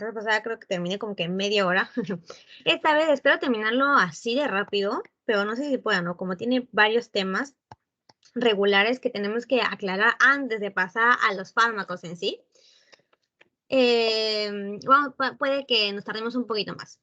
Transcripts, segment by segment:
vez pasada creo que terminé como que en media hora. Esta vez espero terminarlo así de rápido, pero no sé si pueda, ¿no? Como tiene varios temas regulares que tenemos que aclarar antes de pasar a los fármacos en sí. Bueno, puede que nos tardemos un poquito más.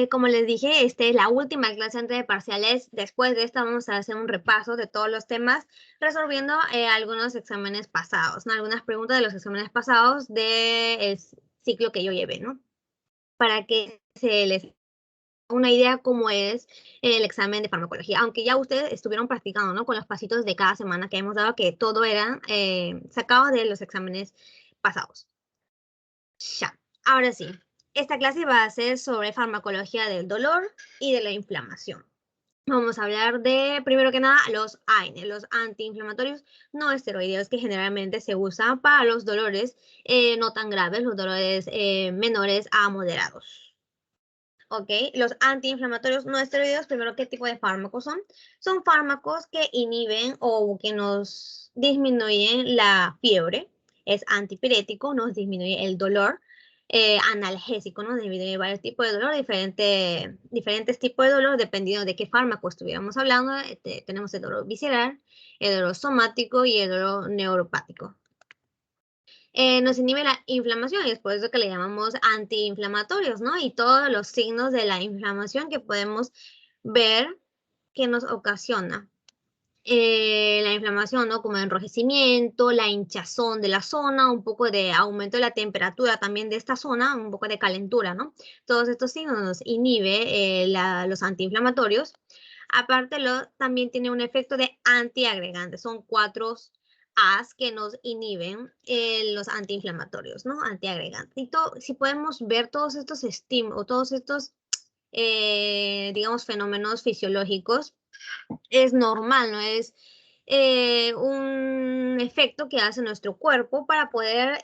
Como les dije, esta es la última clase antes de parciales. Después de esta vamos a hacer un repaso de todos los temas, resolviendo algunos exámenes pasados, ¿no? Algunas preguntas de los exámenes pasados del ciclo que yo llevé, ¿no? Para que se les dé una idea cómo es el examen de farmacología. Aunque ya ustedes estuvieron practicando, ¿no? Con los pasitos de cada semana que hemos dado, que todo era sacado de los exámenes pasados. Ya, ahora sí. Esta clase va a ser sobre farmacología del dolor y de la inflamación. Vamos a hablar de, primero que nada, los AINE, los antiinflamatorios no esteroideos, que generalmente se usan para los dolores no tan graves, los dolores menores a moderados. ¿Ok? Los antiinflamatorios no esteroideos, primero, ¿qué tipo de fármacos son? Son fármacos que inhiben o que nos disminuyen la fiebre. Es antipirético, nos disminuye el dolor. Analgésico, ¿no? Disminuye varios tipos de dolor, diferentes tipos de dolor, dependiendo de qué fármaco estuviéramos hablando. Tenemos el dolor visceral, el dolor somático y el dolor neuropático. Nos inhibe la inflamación y es por eso que le llamamos antiinflamatorios, ¿no? Y todos los signos de la inflamación que podemos ver que nos ocasiona. La inflamación, ¿no? Como enrojecimiento, la hinchazón de la zona, un poco de aumento de la temperatura también de esta zona, un poco de calentura, ¿no? Todos estos signos nos inhibe los antiinflamatorios. Aparte, también tiene un efecto de antiagregante. Son 4 A's que nos inhiben los antiinflamatorios, ¿no? Antiagregantes. Y si podemos ver todos estos estímulos, todos estos, digamos, fenómenos fisiológicos, es normal, ¿no? Es un efecto que hace nuestro cuerpo para poder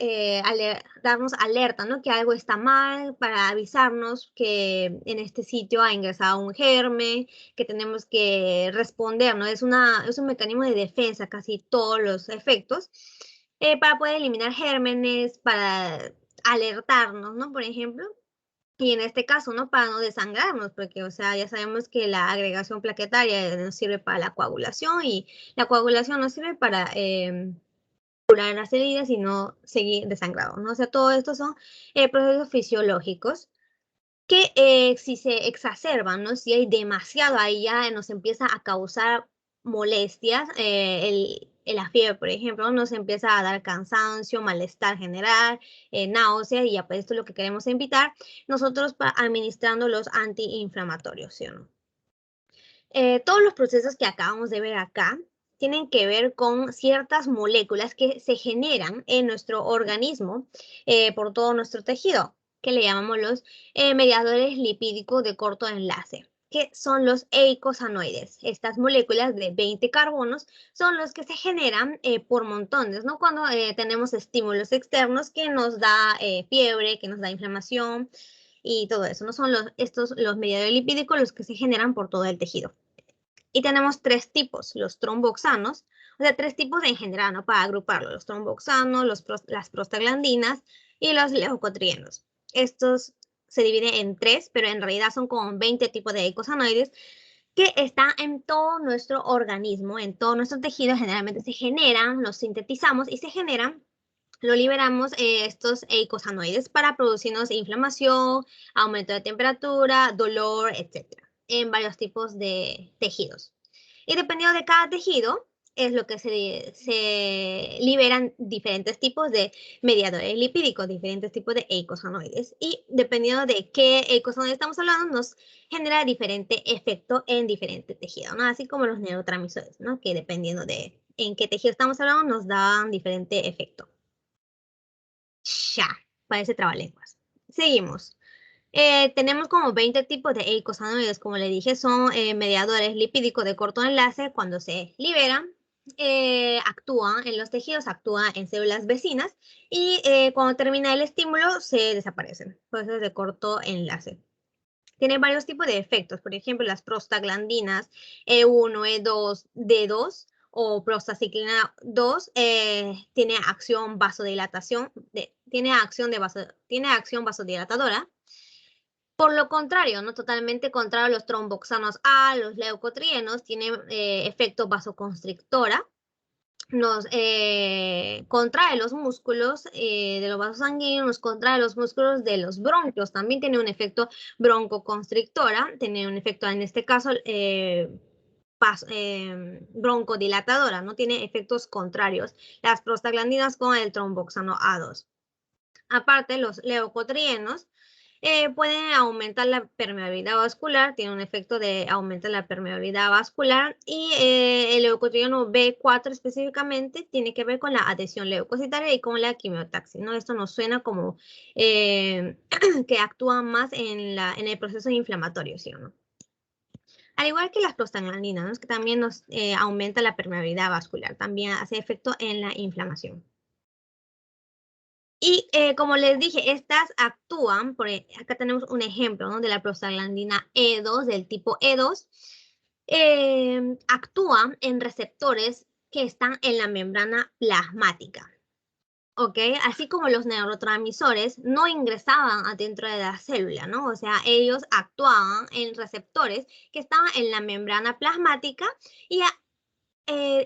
darnos alerta, ¿no? Que algo está mal, para avisarnos que en este sitio ha ingresado un germen, que tenemos que responder, ¿no? Es un mecanismo de defensa, casi todos los efectos, para poder eliminar gérmenes, para alertarnos, ¿no? Por ejemplo. Y en este caso, ¿no? Para no desangrarnos, porque, o sea, ya sabemos que la agregación plaquetaria nos sirve para la coagulación y la coagulación nos sirve para curar las heridas y no seguir desangrados, ¿no? O sea, todo esto son procesos fisiológicos que si se exacerban, ¿no? Si hay demasiado, ahí ya nos empieza a causar molestias, la fiebre, por ejemplo, nos empieza a dar cansancio, malestar general, náuseas, y ya pues esto es lo que queremos evitar nosotros administrando los antiinflamatorios, ¿sí o no? Todos los procesos que acabamos de ver acá tienen que ver con ciertas moléculas que se generan en nuestro organismo por todo nuestro tejido, que le llamamos los mediadores lipídicos de corto enlace, que son los eicosanoides. Estas moléculas de 20 carbonos son los que se generan por montones, ¿no? Cuando tenemos estímulos externos que nos da fiebre, que nos da inflamación y todo eso, ¿no? Son los mediadores lipídicos los que se generan por todo el tejido. Y tenemos 3 tipos, los tromboxanos, o sea, 3 tipos en general, ¿no? Para agruparlo, los tromboxanos, las prostaglandinas y los leucotrienos. Estos se dividen en 3, pero en realidad son como 20 tipos de eicosanoides que están en todo nuestro organismo, en todo nuestro tejido. Generalmente se generan, los sintetizamos y se generan, lo liberamos estos eicosanoides para producirnos inflamación, aumento de temperatura, dolor, etcétera, en varios tipos de tejidos. Y dependiendo de cada tejido, es lo que se liberan diferentes tipos de mediadores lipídicos, diferentes tipos de eicosanoides. Y dependiendo de qué eicosanoides estamos hablando, nos genera diferente efecto en diferentes tejidos, ¿no? Así como los neurotransmisores, ¿no? Que dependiendo de en qué tejido estamos hablando, nos dan diferente efecto. Ya, parece trabalenguas. Seguimos. Tenemos como 20 tipos de eicosanoides, como le dije, son mediadores lipídicos de corto enlace. Cuando se liberan, actúan en los tejidos, actúan en células vecinas y cuando termina el estímulo se desaparecen. Por eso es de corto enlace. Tiene varios tipos de efectos, por ejemplo, las prostaglandinas E1, E2, D2 o prostaciclina 2 tiene acción vasodilatación, tiene acción vasodilatadora. Por lo contrario, ¿no? Totalmente contrario a los tromboxanos A, los leucotrienos, tiene efecto vasoconstrictora. Nos contrae los músculos de los vasos sanguíneos, nos contrae los músculos de los bronquios. También tiene un efecto broncoconstrictora, tiene un efecto en este caso broncodilatadora, no tiene efectos contrarios. Las prostaglandinas con el tromboxano A2. Aparte, los leucotrienos pueden aumentar la permeabilidad vascular, tiene un efecto de aumentar la permeabilidad vascular y el leucotrieno B4 específicamente tiene que ver con la adhesión leucocitaria y con la quimiotaxis, ¿no? Esto nos suena como que actúa más en el proceso inflamatorio, ¿sí o no? Al igual que las prostaglandinas, ¿no? Que también nos aumenta la permeabilidad vascular, también hace efecto en la inflamación. Y como les dije, estas actúan, acá tenemos un ejemplo, ¿no? De la prostaglandina E2, del tipo E2, actúa en receptores que están en la membrana plasmática. ¿Ok? Así como los neurotransmisores no ingresaban adentro de la célula, ¿no? O sea, ellos actuaban en receptores que estaban en la membrana plasmática y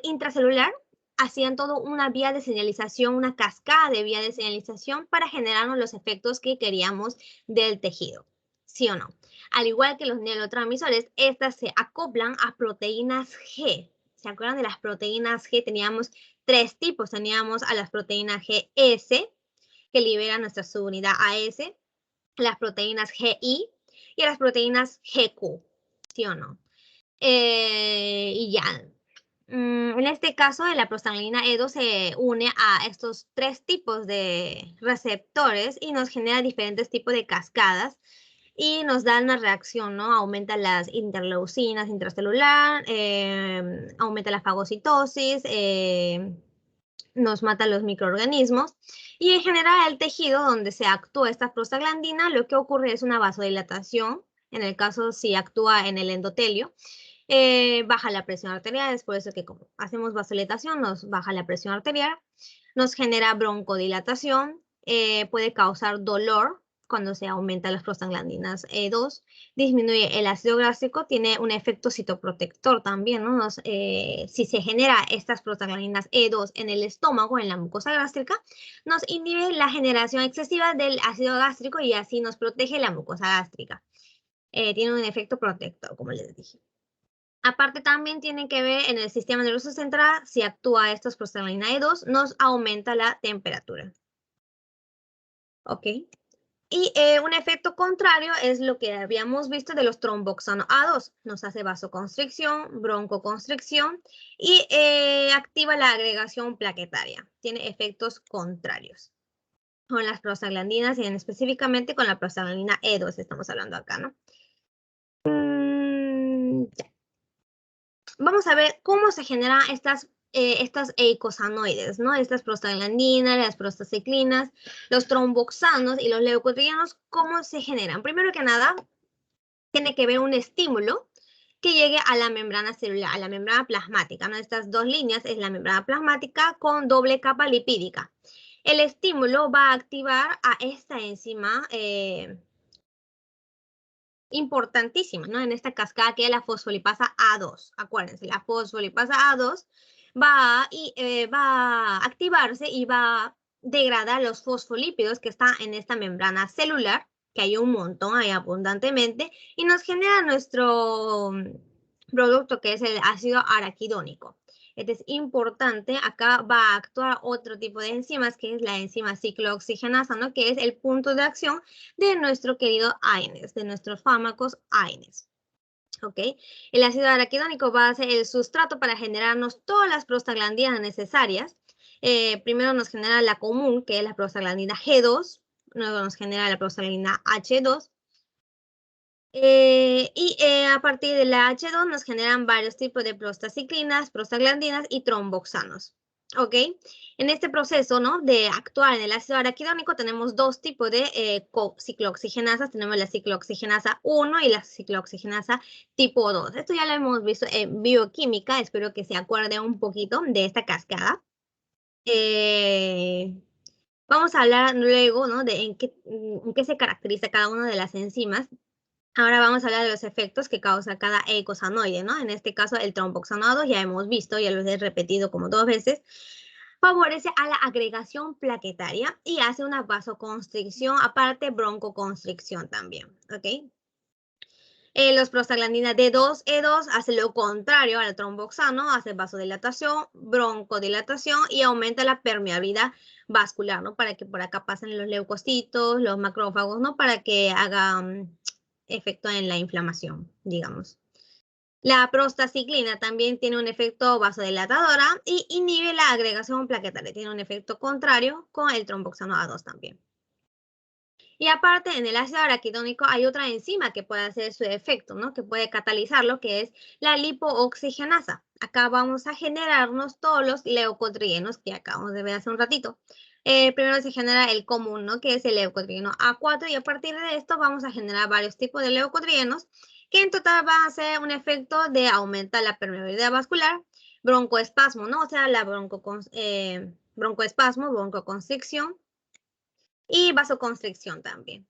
intracelular hacían todo una vía de señalización, una cascada de vía de señalización para generarnos los efectos que queríamos del tejido, ¿sí o no? Al igual que los neurotransmisores, estas se acoplan a proteínas G. ¿Se acuerdan de las proteínas G? Teníamos tres tipos. Teníamos a las proteínas GS, que liberan nuestra subunidad AS, las proteínas GI y a las proteínas GQ, ¿sí o no? Y ya. En este caso, la prostaglandina E2 se une a estos tres tipos de receptores y nos genera diferentes tipos de cascadas y nos da una reacción, ¿no? Aumenta las interleucinas intracelular, aumenta la fagocitosis, nos mata los microorganismos y en general el tejido donde se actúa esta prostaglandina, lo que ocurre es una vasodilatación, en el caso si actúa en el endotelio. Baja la presión arterial, es por eso que como hacemos vasodilatación, nos baja la presión arterial, nos genera broncodilatación, puede causar dolor cuando se aumentan las prostaglandinas E2, disminuye el ácido gástrico, tiene un efecto citoprotector también, ¿no? Si se genera estas prostaglandinas E2 en el estómago, en la mucosa gástrica, nos inhibe la generación excesiva del ácido gástrico y así nos protege la mucosa gástrica. Tiene un efecto protector, como les dije. Aparte también tiene que ver en el sistema nervioso central, si actúa estos prostaglandina E2, nos aumenta la temperatura. ¿Ok? Y un efecto contrario es lo que habíamos visto de los tromboxano A2. Nos hace vasoconstricción, broncoconstricción y activa la agregación plaquetaria. Tiene efectos contrarios con las prostaglandinas y específicamente con la prostaglandina E2 estamos hablando acá, ¿no? Ya. Vamos a ver cómo se generan estas eicosanoides, ¿no? Estas prostaglandinas, las prostaciclinas, los tromboxanos y los leucotrienos, ¿cómo se generan? Primero que nada, tiene que haber un estímulo que llegue a la membrana celular, a la membrana plasmática, ¿no? Estas dos líneas es la membrana plasmática con doble capa lipídica. El estímulo va a activar a esta enzima importantísima, ¿no? En esta cascada que es la fosfolipasa A2. Acuérdense, la fosfolipasa A2 va a activarse y va a degradar los fosfolípidos que están en esta membrana celular, que hay un montón, hay abundantemente, y nos genera nuestro producto que es el ácido araquidónico. Este es importante, acá va a actuar otro tipo de enzimas, que es la enzima ciclooxigenasa, ¿no? Que es el punto de acción de nuestro querido AINES, de nuestros fármacos AINES. ¿Ok? El ácido araquidónico va a ser el sustrato para generarnos todas las prostaglandinas necesarias. Primero nos genera la común, que es la prostaglandina G2, luego nos genera la prostaglandina H2, a partir de la H2 nos generan varios tipos de prostaciclinas, prostaglandinas y tromboxanos. ¿Ok? En este proceso, ¿no? De actuar en el ácido araquidónico tenemos dos tipos de ciclooxigenasas. Tenemos la ciclooxigenasa 1 y la ciclooxigenasa tipo 2. Esto ya lo hemos visto en bioquímica. Espero que se acuerde un poquito de esta cascada. Vamos a hablar luego, ¿no? De en qué se caracteriza cada una de las enzimas. Ahora vamos a hablar de los efectos que causa cada eicosanoide, ¿no? En este caso, el tromboxano 2, ya hemos visto, ya lo he repetido como 2 veces, favorece a la agregación plaquetaria y hace una vasoconstricción, aparte broncoconstricción también, ¿ok? Los prostaglandinas D2, E2 hace lo contrario al tromboxano, hace vasodilatación, broncodilatación y aumenta la permeabilidad vascular, ¿no? Para que por acá pasen los leucocitos, los macrófagos, ¿no? Para que hagan efecto en la inflamación, digamos. La prostaciclina también tiene un efecto vasodilatadora y inhibe la agregación plaquetaria. Tiene un efecto contrario con el tromboxano A2 también. Y aparte, en el ácido araquidónico hay otra enzima que puede hacer su efecto, ¿no? Que puede catalizarlo, que es la lipooxigenasa. Acá vamos a generarnos todos los leucotrienos que acabamos de ver hace un ratito. Primero se genera el común, ¿no? Que es el leucotrieno A4 y a partir de esto vamos a generar varios tipos de leucotrienos que en total van a hacer un efecto de aumentar la permeabilidad vascular, broncoespasmo, ¿no? O sea, la broncoespasmo, broncoconstricción y vasoconstricción también.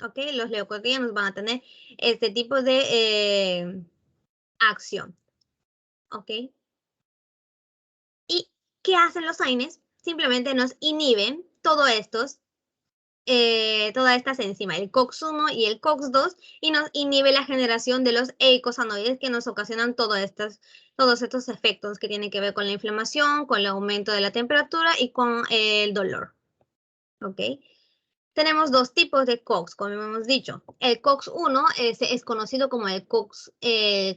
¿Ok? Los leucotrienos van a tener este tipo de acción. ¿Ok? ¿Y qué hacen los AINES? Simplemente nos inhiben todas estas enzimas, el COX-1 y el COX-2, y nos inhibe la generación de los eicosanoides que nos ocasionan todos estos efectos que tienen que ver con la inflamación, con el aumento de la temperatura y con el dolor. ¿Ok? Tenemos dos tipos de COX, como hemos dicho. El COX-1 es conocido como el COX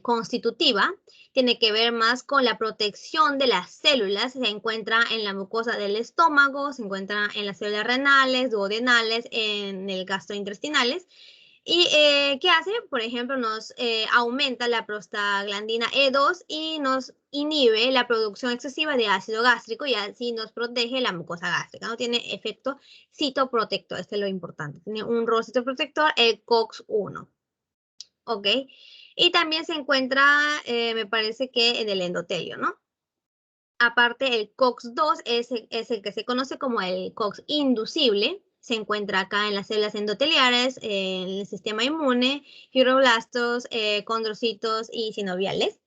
constitutiva. Tiene que ver más con la protección de las células. Se encuentra en la mucosa del estómago, se encuentra en las células renales, duodenales, en el gastrointestinales. ¿Y qué hace? Por ejemplo, nos aumenta la prostaglandina E2 y nos inhibe la producción excesiva de ácido gástrico y así nos protege la mucosa gástrica. No tiene efecto citoprotector, este es lo importante. Tiene un rol citoprotector, el COX-1. ¿Ok? Y también se encuentra, me parece que en el endotelio, ¿no? Aparte, el COX-2 es el que se conoce como el COX inducible. Se encuentra acá en las células endoteliares, en el sistema inmune, fibroblastos, condrocitos y sinoviales.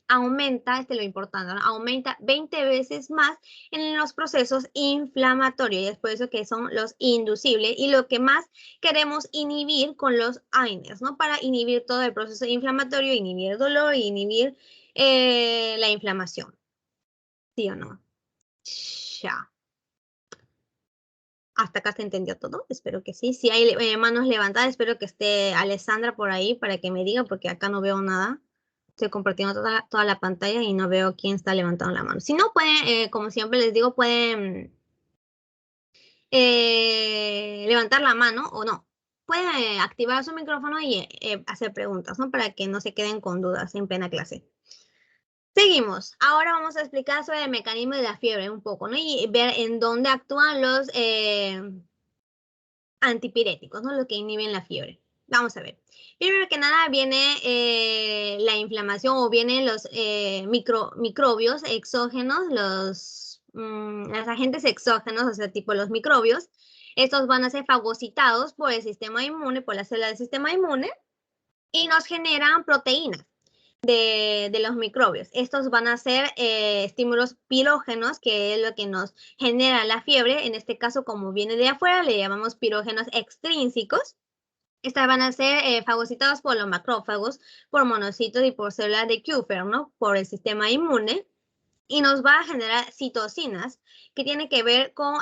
Aumenta, este es lo importante, ¿no? Aumenta 20 veces más en los procesos inflamatorios y es por eso que son los inducibles y lo que más queremos inhibir con los AINES, ¿no? Para inhibir todo el proceso inflamatorio, inhibir el dolor y inhibir la inflamación. ¿Sí o no? Ya. Hasta acá se entendió todo. Espero que sí. Si hay manos levantadas, espero que esté Alessandra por ahí para que me diga, porque acá no veo nada. Estoy compartiendo toda la pantalla y no veo quién está levantando la mano. Si no, pueden, como siempre les digo, pueden levantar la mano o no. Pueden activar su micrófono y hacer preguntas, ¿no? Para que no se queden con dudas en plena clase. Seguimos. Ahora vamos a explicar sobre el mecanismo de la fiebre un poco, ¿no? Y ver en dónde actúan los antipiréticos, ¿no? Los que inhiben la fiebre. Vamos a ver. Primero que nada viene la inflamación o vienen los microbios exógenos, los agentes exógenos, o sea, tipo los microbios. Estos van a ser fagocitados por el sistema inmune, por la célula del sistema inmune, y nos generan proteínas de los microbios. Estos van a ser estímulos pirógenos, que es lo que nos genera la fiebre. En este caso, como viene de afuera, le llamamos pirógenos extrínsecos. Estas van a ser fagocitados por los macrófagos, por monocitos y por células de Kupffer, ¿no? Por el sistema inmune. Y nos va a generar citocinas, que tiene que ver con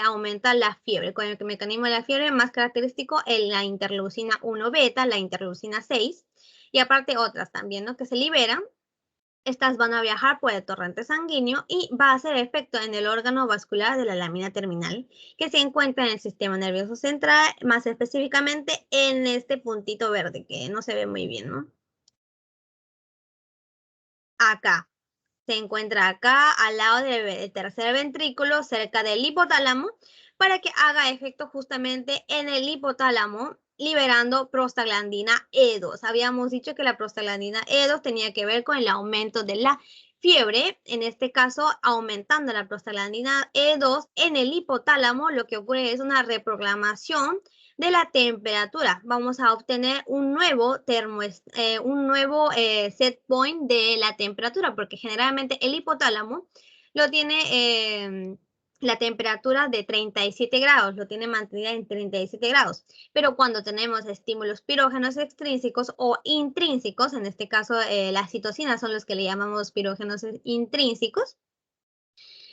aumentar la fiebre, con el mecanismo de la fiebre más característico en la interleucina 1 beta, la interleucina 6, y aparte otras también, ¿no? Que se liberan. Estas van a viajar por el torrente sanguíneo y va a hacer efecto en el órgano vascular de la lámina terminal, que se encuentra en el sistema nervioso central, más específicamente en este puntito verde, que no se ve muy bien, ¿no? Acá. Se encuentra acá al lado del tercer ventrículo, cerca del hipotálamo, para que haga efecto justamente en el hipotálamo, liberando prostaglandina E2. Habíamos dicho que la prostaglandina E2 tenía que ver con el aumento de la fiebre, en este caso aumentando la prostaglandina E2 en el hipotálamo, lo que ocurre es una reprogramación de la temperatura. Vamos a obtener un nuevo set point de la temperatura, porque generalmente el hipotálamo lo tiene la temperatura de 37 grados, lo tiene mantenida en 37 grados. Pero cuando tenemos estímulos pirógenos extrínsecos o intrínsecos, en este caso las citocinas son los que le llamamos pirógenos intrínsecos,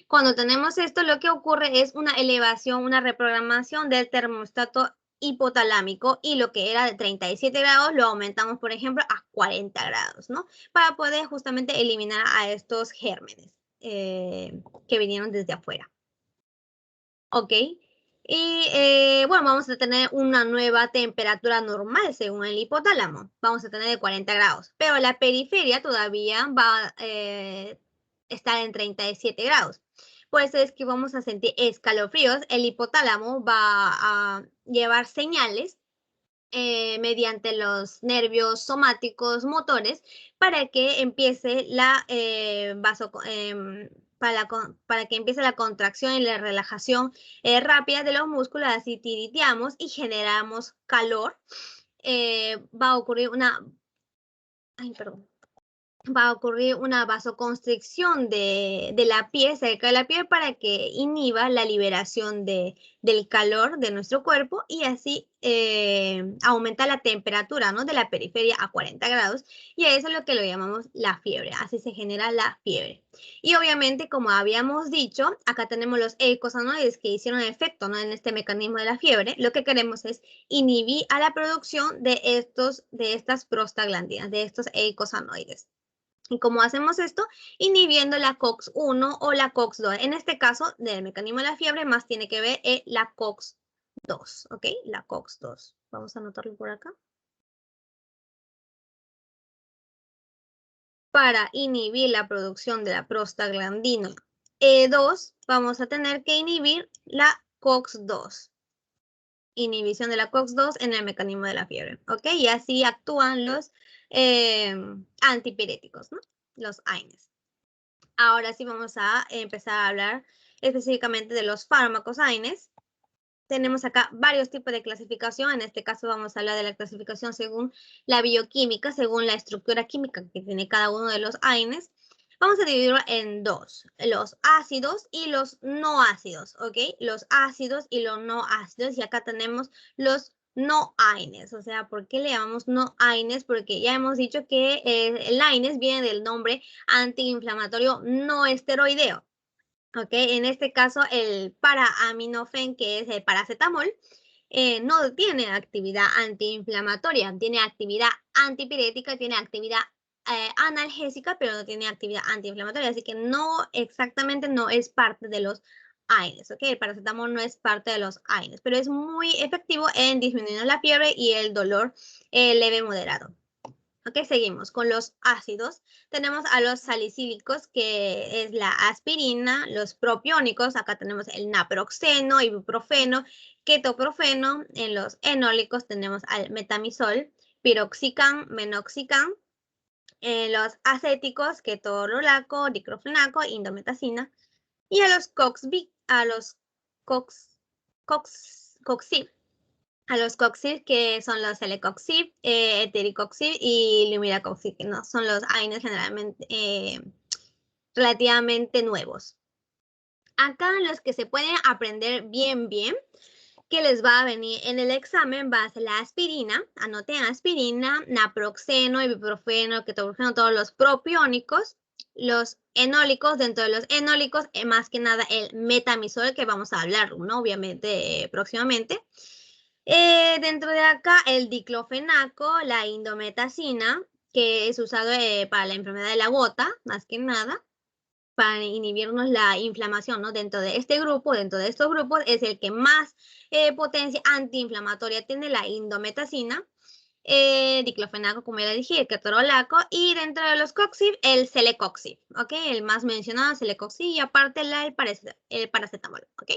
cuando tenemos esto, lo que ocurre es una elevación, una reprogramación del termostato hipotalámico y lo que era de 37 grados lo aumentamos, por ejemplo, a 40 grados, ¿no? Para poder justamente eliminar a estos gérmenes que vinieron desde afuera. ¿Ok? Y bueno, vamos a tener una nueva temperatura normal según el hipotálamo. Vamos a tener de 40 grados, pero la periferia todavía va a estar en 37 grados. Por eso es que vamos a sentir escalofríos. El hipotálamo va a llevar señales mediante los nervios somáticos motores para que empiece la para que empiece la contracción y la relajación rápida de los músculos, así tiriteamos y generamos calor. Va a ocurrir una vasoconstricción de la piel, cerca de la piel, para que inhiba la liberación del calor de nuestro cuerpo y así aumenta la temperatura, ¿no?, de la periferia a 40 grados, y a eso es lo que lo llamamos la fiebre. Así se genera la fiebre. Y obviamente, como habíamos dicho, acá tenemos los eicosanoides que hicieron efecto, ¿no?, en este mecanismo de la fiebre. Lo que queremos es inhibir a la producción de estas prostaglandinas, de estos eicosanoides. ¿Y cómo hacemos esto? Inhibiendo la COX-1 o la COX-2. En este caso, del mecanismo de la fiebre, más tiene que ver la COX-2, ¿ok? La COX-2. Vamos a anotarlo por acá. Para inhibir la producción de la prostaglandina E2, vamos a tener que inhibir la COX-2. Inhibición de la COX-2 en el mecanismo de la fiebre, ¿ok? Y así actúan los antipiréticos, ¿no? Los AINES. Ahora sí vamos a empezar a hablar específicamente de los fármacos AINES. Tenemos acá varios tipos de clasificación. En este caso vamos a hablar de la clasificación según la bioquímica, según la estructura química que tiene cada uno de los AINES. Vamos a dividirlo en dos, los ácidos y los no ácidos, ¿ok? Los ácidos y los no ácidos, y acá tenemos los no AINES. O sea, ¿por qué le llamamos no AINES? Porque ya hemos dicho que el AINES viene del nombre antiinflamatorio no esteroideo. ¿Ok? En este caso, el paraaminofen, que es el paracetamol, no tiene actividad antiinflamatoria, tiene actividad antipirética, tiene actividad analgésica, pero no tiene actividad antiinflamatoria, así que exactamente no es parte de los AINES, ¿ok? El paracetamol no es parte de los AINES, pero es muy efectivo en disminuir la fiebre y el dolor leve moderado. Ok, seguimos con los ácidos. Tenemos a los salicílicos, que es la aspirina, los propiónicos, acá tenemos el naproxeno, ibuprofeno, ketoprofeno. En los enólicos tenemos al metamizol, piroxicam, menoxicam. En los acéticos, ketorolaco, diclofenaco, indometacina. Y a los coxib, a los coxib, que son los celecoxib, etericoxib y lumiracoxib, que no son los AINES generalmente relativamente nuevos. Acá los que se pueden aprender bien, que les va a venir en el examen, va a ser la aspirina. Anoten aspirina, naproxeno, ibuprofeno, ketoprofeno, todos los propiónicos. Los enólicos, dentro de los enólicos, más que nada el metamizol, que vamos a hablar, ¿no?, obviamente próximamente. Dentro de acá, el diclofenaco, la indometacina, que es usado para la enfermedad de la gota, más que nada, para inhibirnos la inflamación, ¿no? Dentro de estos grupos, es el que más potencia antiinflamatoria tiene, la indometacina, diclofenaco, como ya le dije, el ketorolaco, y dentro de los coxib, el celecoxib, ¿ok? El más mencionado, celecoxib, y aparte el paracetamol, ¿ok?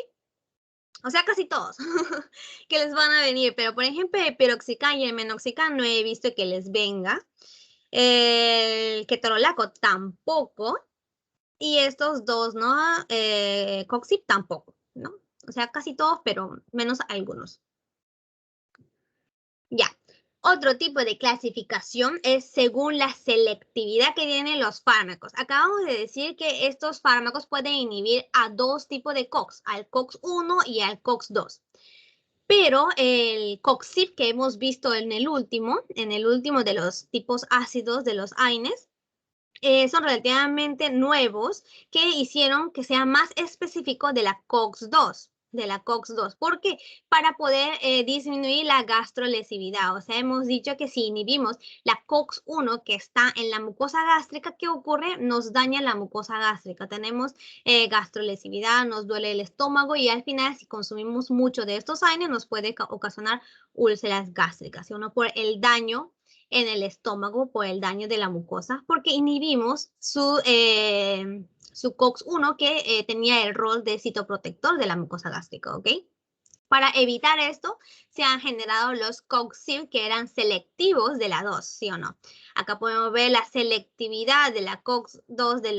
O sea, casi todos que les van a venir, pero por ejemplo el piroxicam y el menoxicam no he visto que les venga. El ketorolaco tampoco. y estos dos, ¿no? Coxib tampoco, ¿no? O sea, casi todos, pero menos algunos. Ya. Otro tipo de clasificación es según la selectividad que tienen los fármacos. Acabamos de decir que estos fármacos pueden inhibir a dos tipos de COX, al COX-1 y al COX-2. Pero el Coxib que hemos visto en el último de los tipos ácidos de los AINES, son relativamente nuevos que hicieron que sea más específico de la COX-2, porque para poder disminuir la gastrolesividad. O sea, hemos dicho que si inhibimos la COX-1 que está en la mucosa gástrica, ¿qué ocurre? Nos daña la mucosa gástrica. Tenemos gastrolesividad, nos duele el estómago y al final si consumimos mucho de estos AINES nos puede ocasionar úlceras gástricas, ¿sí o no? Por el daño en el estómago, por el daño de la mucosa, porque inhibimos su COX-1 que tenía el rol de citoprotector de la mucosa gástrica, ¿ok? Para evitar esto, se han generado los COX-SIB que eran selectivos de la 2, ¿sí o no? Acá podemos ver la selectividad de la COX-2 de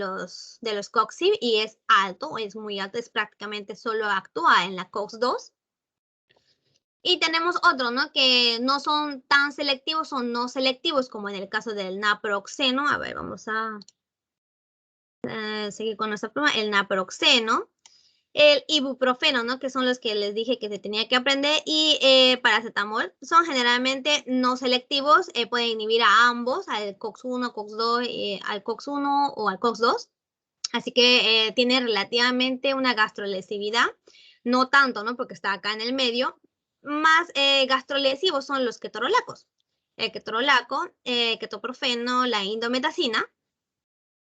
los COX-SIB y es alto, es muy alto, es prácticamente solo actúa en la COX-2. Y tenemos otros, ¿no? Que no son tan selectivos o no selectivos, como en el caso del naproxeno. A ver, vamos a seguir con nuestra prueba. El naproxeno, el ibuprofeno, ¿no? Que son los que les dije que se tenía que aprender. Y paracetamol son generalmente no selectivos. Pueden inhibir a ambos, al COX-1, COX-2, al COX-1 o al COX-2. Así que tiene relativamente una gastrolesividad. No tanto, ¿no? Porque está acá en el medio. Más gastrolesivos son los ketorolacos. El ketorolaco, ketoprofeno, la indometacina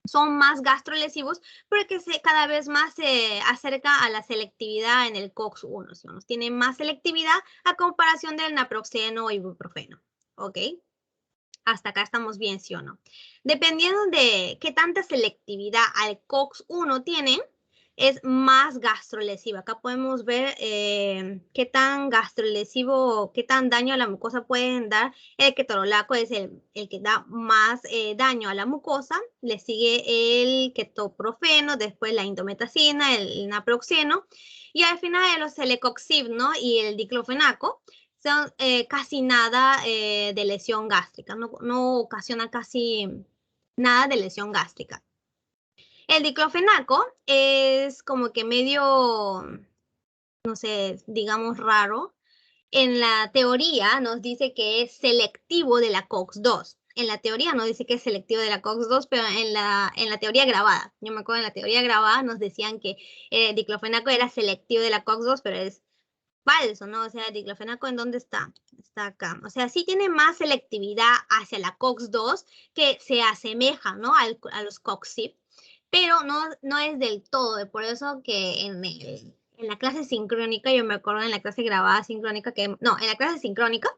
son más gastrolesivos porque cada vez más se acerca a la selectividad en el COX-1, ¿sí? Tiene más selectividad a comparación del naproxeno o ibuprofeno, ¿ok? Hasta acá estamos bien, ¿sí o no? Dependiendo de qué tanta selectividad al COX-1 tienen, es más gastrolesiva. Acá podemos ver qué tan gastrolesivo, qué tan daño a la mucosa pueden dar. El ketorolaco es el que da más daño a la mucosa. Le sigue el ketoprofeno, después la indometacina, el naproxeno. Y al final los celecoxib, ¿no? Y el diclofenaco son casi nada de lesión gástrica. No ocasiona casi nada de lesión gástrica. El diclofenaco es como que medio, no sé, digamos raro. En la teoría nos dice que es selectivo de la COX-2. En la teoría nos dice que es selectivo de la COX-2, pero en la teoría grabada, yo me acuerdo en la teoría grabada nos decían que el diclofenaco era selectivo de la COX-2, pero es falso, ¿no? O sea, el diclofenaco, ¿en dónde está? Está acá. O sea, sí tiene más selectividad hacia la COX-2 que se asemeja, ¿no? A los COX-SIB, pero no es del todo. Por eso que en la clase sincrónica, yo me acuerdo en la clase grabada sincrónica, en la clase sincrónica,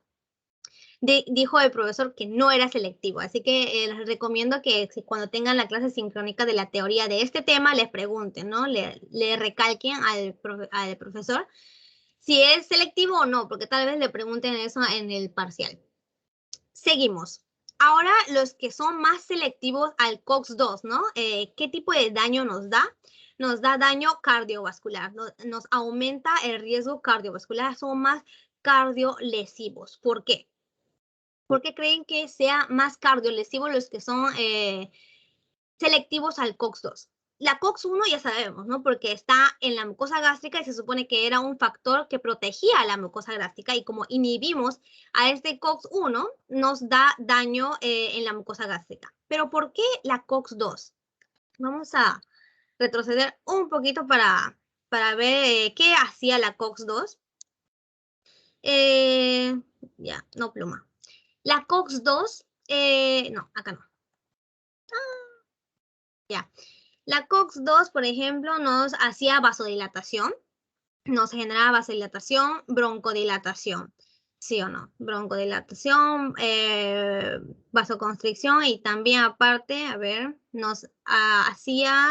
dijo el profesor que no era selectivo. Así que les recomiendo que cuando tengan la clase sincrónica de la teoría de este tema, les pregunten, ¿no? Le recalquen al profesor si es selectivo o no, porque tal vez le pregunten eso en el parcial. Seguimos. Ahora los que son más selectivos al COX-2, ¿no? ¿Qué tipo de daño nos da? Nos da daño cardiovascular, nos aumenta el riesgo cardiovascular, son más cardiolesivos. ¿Por qué? ¿Por qué creen que sea más cardiolesivos los que son selectivos al COX-2? La COX-1 ya sabemos, ¿no? Porque está en la mucosa gástrica y se supone que era un factor que protegía a la mucosa gástrica y como inhibimos a este COX-1, nos da daño en la mucosa gástrica. Pero ¿por qué la COX-2? Vamos a retroceder un poquito para ver qué hacía la COX-2. Ya, no pluma. La COX-2, no, acá no. Ya. La COX-2, por ejemplo, nos hacía vasodilatación, nos generaba vasodilatación, broncodilatación, ¿sí o no? Broncodilatación, vasoconstricción y también aparte, a ver, nos hacía,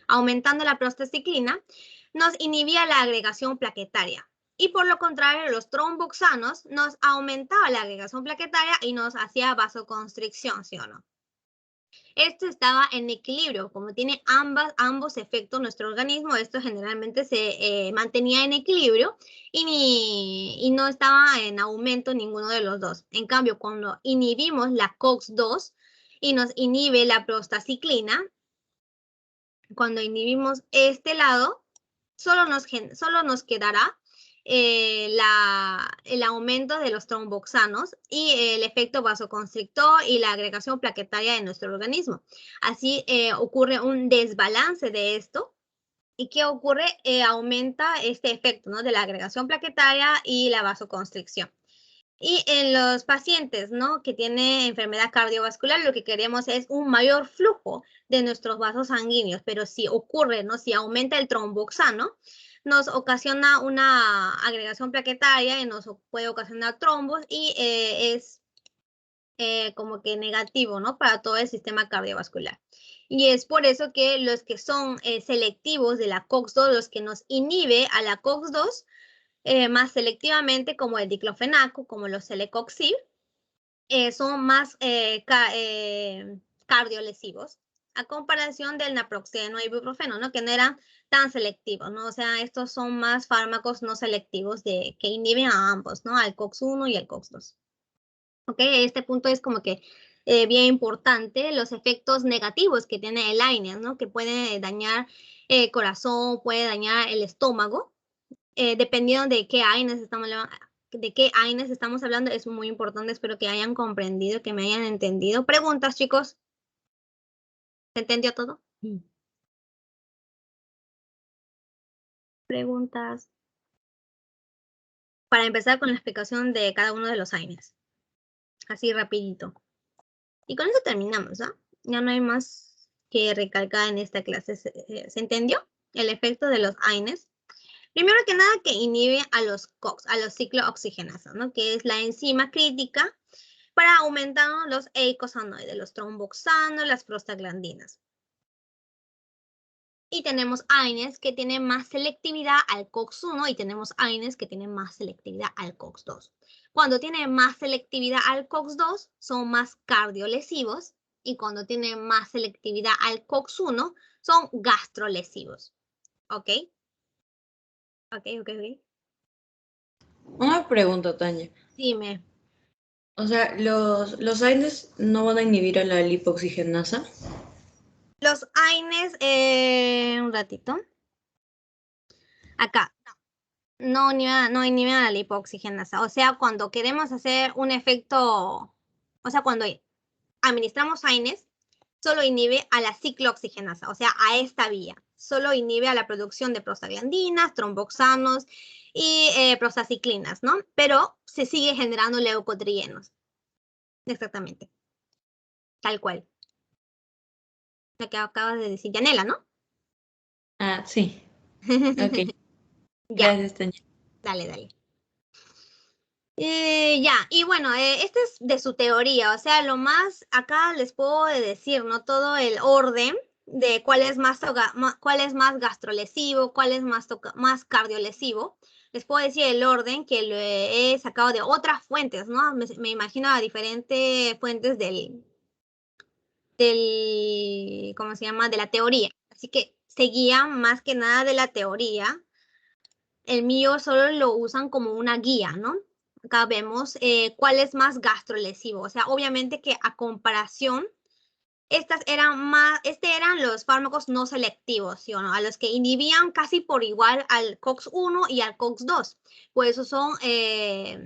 aumentando la prostaciclina, nos inhibía la agregación plaquetaria. Y por lo contrario, los tromboxanos nos aumentaba la agregación plaquetaria y nos hacía vasoconstricción, ¿sí o no? Esto estaba en equilibrio, como tiene ambos efectos nuestro organismo, esto generalmente se mantenía en equilibrio y no estaba en aumento ninguno de los dos. En cambio, cuando inhibimos la COX-2 y nos inhibe la prostaciclina, cuando inhibimos este lado, solo nos quedará el aumento de los tromboxanos y el efecto vasoconstrictor y la agregación plaquetaria de nuestro organismo. Así ocurre un desbalance de esto. ¿Y qué ocurre? Aumenta este efecto, ¿no? De la agregación plaquetaria y la vasoconstricción. Y en los pacientes, ¿no? Que tienen enfermedad cardiovascular, lo que queremos es un mayor flujo de nuestros vasos sanguíneos, pero si ocurre, ¿no? Si aumenta el tromboxano, nos ocasiona una agregación plaquetaria y nos puede ocasionar trombos y es como que negativo, ¿no? Para todo el sistema cardiovascular. Y es por eso que los que son selectivos de la COX-2, los que nos inhibe a la COX-2, más selectivamente como el diclofenaco, como los celecoxib, son más cardiolesivos a comparación del naproxeno y ibuprofeno, ¿no? Que no eran tan selectivos, ¿no? O sea, estos son más fármacos no selectivos que inhiben a ambos, ¿no? Al COX-1 y al COX-2. ¿Ok? Este punto es como que bien importante, los efectos negativos que tiene el AINES, ¿no? Que puede dañar el corazón, puede dañar el estómago, dependiendo de qué AINES estamos hablando, es muy importante. Espero que hayan comprendido, que me hayan entendido. ¿Preguntas, chicos? ¿Se entendió todo? Preguntas. Para empezar con la explicación de cada uno de los AINES. Así rapidito. Y con eso terminamos, ¿ah? Ya no hay más que recalcar en esta clase. ¿Se entendió? El efecto de los AINES. Primero que nada, que inhibe a los COX, a los ciclooxigenasa, ¿no? Que es la enzima crítica para aumentar los eicosanoides, los tromboxanos, las prostaglandinas. Y tenemos AINES que tienen más selectividad al COX-1 y tenemos AINES que tienen más selectividad al COX-2. Cuando tienen más selectividad al COX-2 son más cardiolesivos y cuando tienen más selectividad al COX-1 son gastrolesivos. ¿Ok? Ok. Una pregunta, Tania. Dime. O sea, los AINES no van a inhibir a la lipoxigenasa. Los AINES, un ratito. Acá. No inhiben a la lipoxigenasa. O sea, cuando queremos hacer un efecto, o sea, cuando administramos AINES, solo inhibe a la ciclooxigenasa, o sea, a esta vía. Solo inhibe a la producción de prostaglandinas, tromboxanos y prostaciclinas, ¿no? Pero se sigue generando leucotrienos. Exactamente. Tal cual. Lo que acabas de decir, Yanela, ¿no? Ah, sí. Ok. Ya, Gracias, Tania. dale. Ya, y bueno, este es de su teoría, o sea, lo más acá les puedo decir, ¿no? Todo el orden de cuál es cuál es más gastrolesivo, cuál es más cardiolesivo. Les puedo decir el orden que lo he sacado de otras fuentes, ¿no? Me imagino a diferentes fuentes ¿cómo se llama? De la teoría. Así que seguía más que nada de la teoría. El mío solo lo usan como una guía, ¿no? Acá vemos cuál es más gastrolesivo. O sea, obviamente que a comparación, eran los fármacos no selectivos, ¿sí o no? A los que inhibían casi por igual al COX-1 y al COX-2. Pues esos son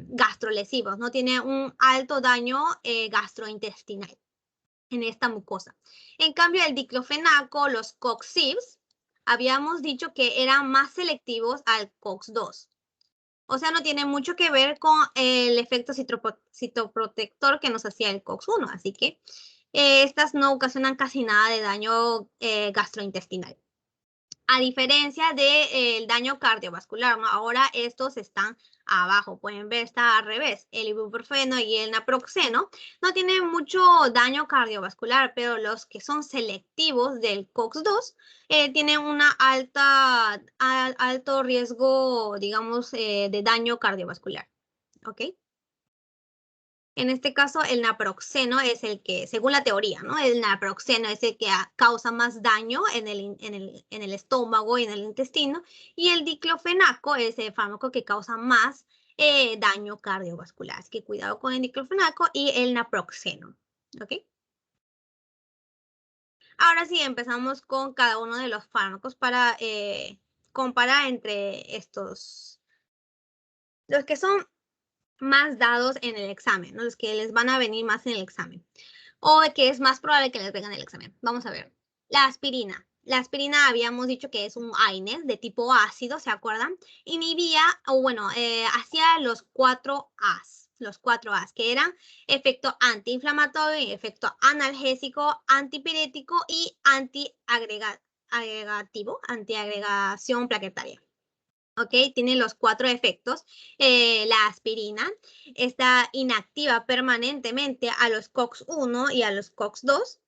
gastrolesivos, ¿no? Tiene un alto daño gastrointestinal en esta mucosa. En cambio, el diclofenaco, los COX-CIBs, habíamos dicho que eran más selectivos al COX-2. O sea, no tiene mucho que ver con el efecto citoprotector que nos hacía el COX-1. Así que estas no ocasionan casi nada de daño gastrointestinal. A diferencia del daño cardiovascular, ¿no? Ahora estos están abajo, pueden ver, está al revés. El ibuprofeno y el naproxeno no tienen mucho daño cardiovascular, pero los que son selectivos del COX-2 tienen una alto riesgo, digamos, de daño cardiovascular. ¿Ok? En este caso, el naproxeno es el que, según la teoría, ¿no? El naproxeno es el que causa más daño en el estómago y en el intestino. Y el diclofenaco es el fármaco que causa más daño cardiovascular. Así que cuidado con el diclofenaco y el naproxeno. ¿Ok? Ahora sí, empezamos con cada uno de los fármacos para comparar entre estos, los que son más dados en el examen, ¿no? Los que les van a venir más en el examen. O que es más probable que les vengan en el examen. Vamos a ver. La aspirina. La aspirina habíamos dicho que es un AINES de tipo ácido, ¿se acuerdan? Inhibía, o bueno, hacía los 4As. Los 4As, que eran efecto antiinflamatorio, efecto analgésico, antipirético y antiagregación plaquetaria. ¿Ok? Tiene los 4 efectos. La aspirina está inactiva permanentemente a los COX-1 y a los COX-2.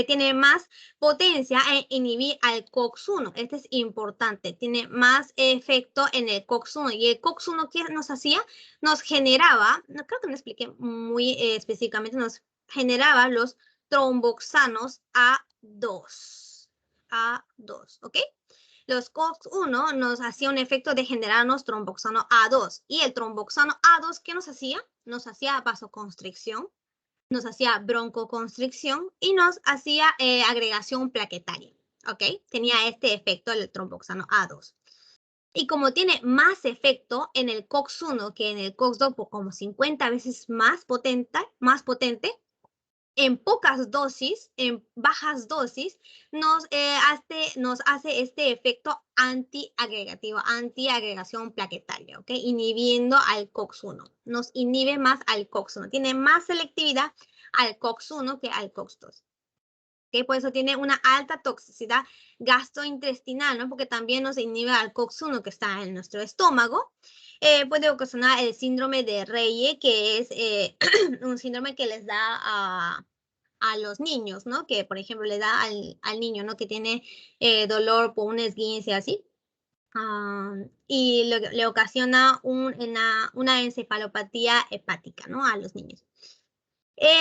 Tiene más potencia en inhibir al COX-1. Este es importante. Tiene más efecto en el COX-1. ¿Y el COX-1 qué nos hacía? Nos generaba, no creo que me expliqué muy específicamente, nos generaba los tromboxanos A2. A2, ¿ok? Los COX-1 nos hacía un efecto de generarnos tromboxano A2. Y el tromboxano A2, ¿qué nos hacía? Nos hacía vasoconstricción, nos hacía broncoconstricción y nos hacía agregación plaquetaria. ¿Ok? Tenía este efecto el tromboxano A2. Y como tiene más efecto en el COX-1 que en el COX-2, como 50 veces más potente, en pocas dosis, en bajas dosis, nos hace este efecto antiagregativo, antiagregación plaquetaria, ¿ok? Inhibiendo al COX-1. Nos inhibe más al COX-1. Tiene más selectividad al COX-1 que al COX-2. ¿Okay? Por eso tiene una alta toxicidad gastrointestinal, ¿no? Porque también nos inhibe al COX-1 que está en nuestro estómago. Puede ocasionar el síndrome de Reye, que es un síndrome que les da a los niños, ¿no? Que, por ejemplo, le da al niño, ¿no? Que tiene dolor por un esguince así. Y le ocasiona una encefalopatía hepática, ¿no? A los niños.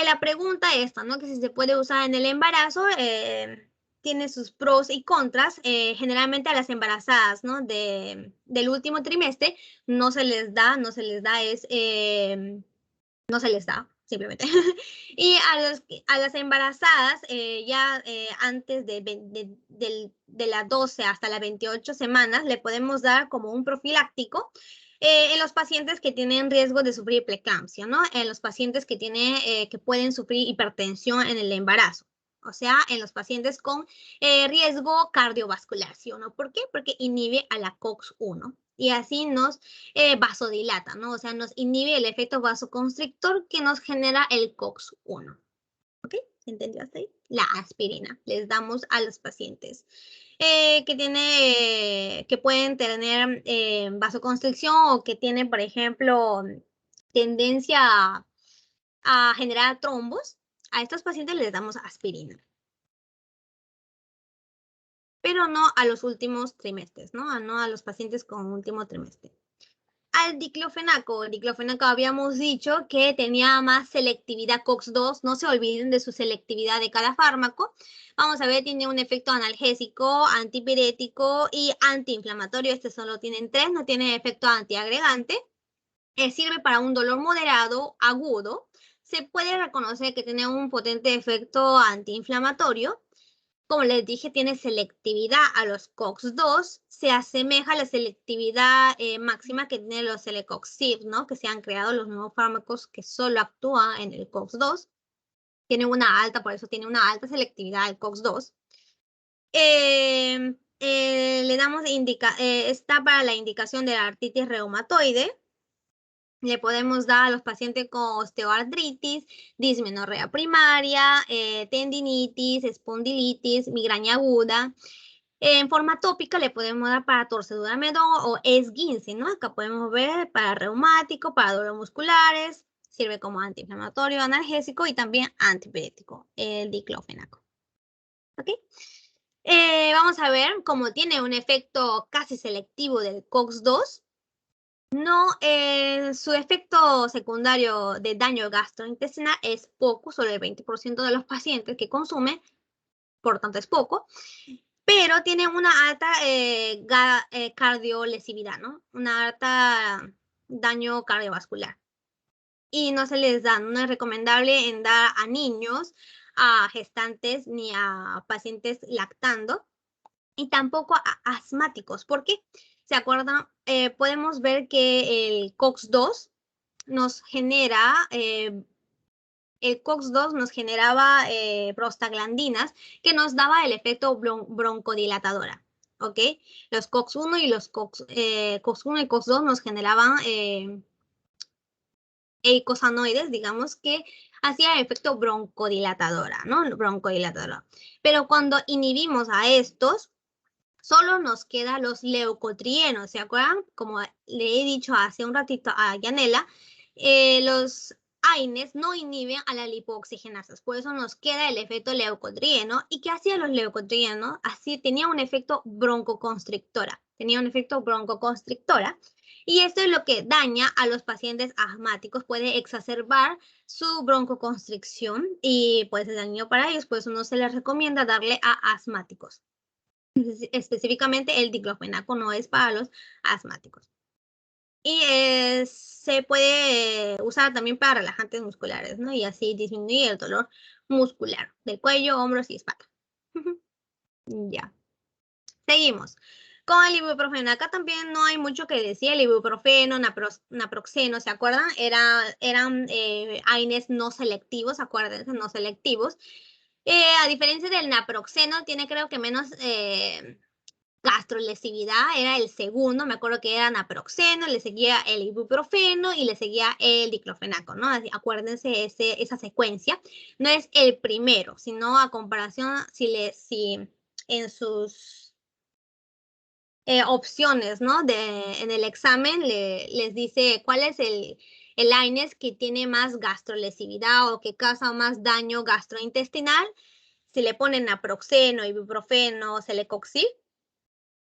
La pregunta esta, ¿no? Que si se puede usar en el embarazo, tiene sus pros y contras. Generalmente a las embarazadas, ¿no? Del último trimestre no se les da, no se les da, simplemente. Y a las embarazadas, ya antes de las 12 hasta las 28 semanas, le podemos dar como un profiláctico en los pacientes que tienen riesgo de sufrir preeclampsia, ¿no? En los pacientes que pueden sufrir hipertensión en el embarazo. O sea, en los pacientes con riesgo cardiovascular, ¿sí o no? ¿Por qué? Porque inhibe a la COX-1 y así nos vasodilata, ¿no? O sea, nos inhibe el efecto vasoconstrictor que nos genera el COX-1. ¿Ok? ¿Se entendió hasta ahí? La aspirina les damos a los pacientes que pueden tener vasoconstricción o que tienen, por ejemplo, tendencia a generar trombos. A estos pacientes les damos aspirina. Pero no a los últimos trimestres, ¿no? No a los pacientes con último trimestre. Al diclofenaco. El diclofenaco habíamos dicho que tenía más selectividad COX-2. No se olviden de su selectividad de cada fármaco. Vamos a ver, tiene un efecto analgésico, antipirético y antiinflamatorio. Este solo tienen 3, no tiene efecto antiagregante. Sirve para un dolor moderado, agudo. Se puede reconocer que tiene un potente efecto antiinflamatorio. Como les dije, tiene selectividad a los COX-2, se asemeja a la selectividad máxima que tienen los celecoxib, ¿no? Que se han creado los nuevos fármacos que solo actúan en el COX-2. Tiene una alta, por eso tiene una alta selectividad al COX-2. Le damos, está para la indicación de la artritis reumatoide. Le podemos dar a los pacientes con osteoartritis, dismenorrea primaria, tendinitis, espondilitis, migraña aguda. En forma tópica le podemos dar para torcedura de medón o esguince, ¿no? Acá podemos ver para reumático, para dolores musculares, sirve como antiinflamatorio, analgésico y también antipirético, el diclofenaco. ¿Ok? Vamos a ver cómo tiene un efecto casi selectivo del COX-2. No, su efecto secundario de daño gastrointestinal es poco, solo el 20% de los pacientes que consumen, por tanto es poco, pero tiene una alta cardiolesividad, ¿no? Una alta daño cardiovascular. Y no se les da, no es recomendable en dar a niños, a gestantes ni a pacientes lactando y tampoco a asmáticos. ¿Por qué? ¿Se acuerdan? Podemos ver que el COX-2 nos genera, el COX-2 nos generaba prostaglandinas que nos daba el efecto broncodilatadora. ¿Ok? Los COX-1 y los COX-1 y COX-2 nos generaban eicosanoides, digamos, que hacía efecto broncodilatadora, ¿no? Broncodilatadora. Pero cuando inhibimos a estos, solo nos quedan los leucotrienos, ¿se acuerdan? Como le he dicho hace un ratito a Yanela, los AINES no inhiben a la lipooxigenasas, por eso nos queda el efecto leucotrieno. ¿Y qué hacían los leucotrienos? Así tenía un efecto broncoconstrictora, y esto es lo que daña a los pacientes asmáticos, puede exacerbar su broncoconstricción y puede ser dañino para ellos, por eso no se les recomienda darle a asmáticos. Específicamente el diclofenaco no es para los asmáticos. Y se puede usar también para relajantes musculares, ¿no? Y así disminuir el dolor muscular del cuello, hombros y espalda. Ya. Seguimos. Con el ibuprofeno, acá también no hay mucho que decir, el ibuprofeno, naproxeno, ¿se acuerdan? Eran AINES no selectivos, acuérdense, no selectivos. A diferencia del naproxeno, tiene creo que menos gastrolesividad, era el segundo, me acuerdo que era naproxeno, le seguía el ibuprofeno y le seguía el diclofenaco, ¿no? Así, acuérdense esa secuencia. No es el primero, sino a comparación, si en sus opciones, ¿no? En el examen les dice cuál es el AINES que tiene más gastrolesividad o que causa más daño gastrointestinal. Si le ponen naproxeno, ibuprofeno, celecoxib,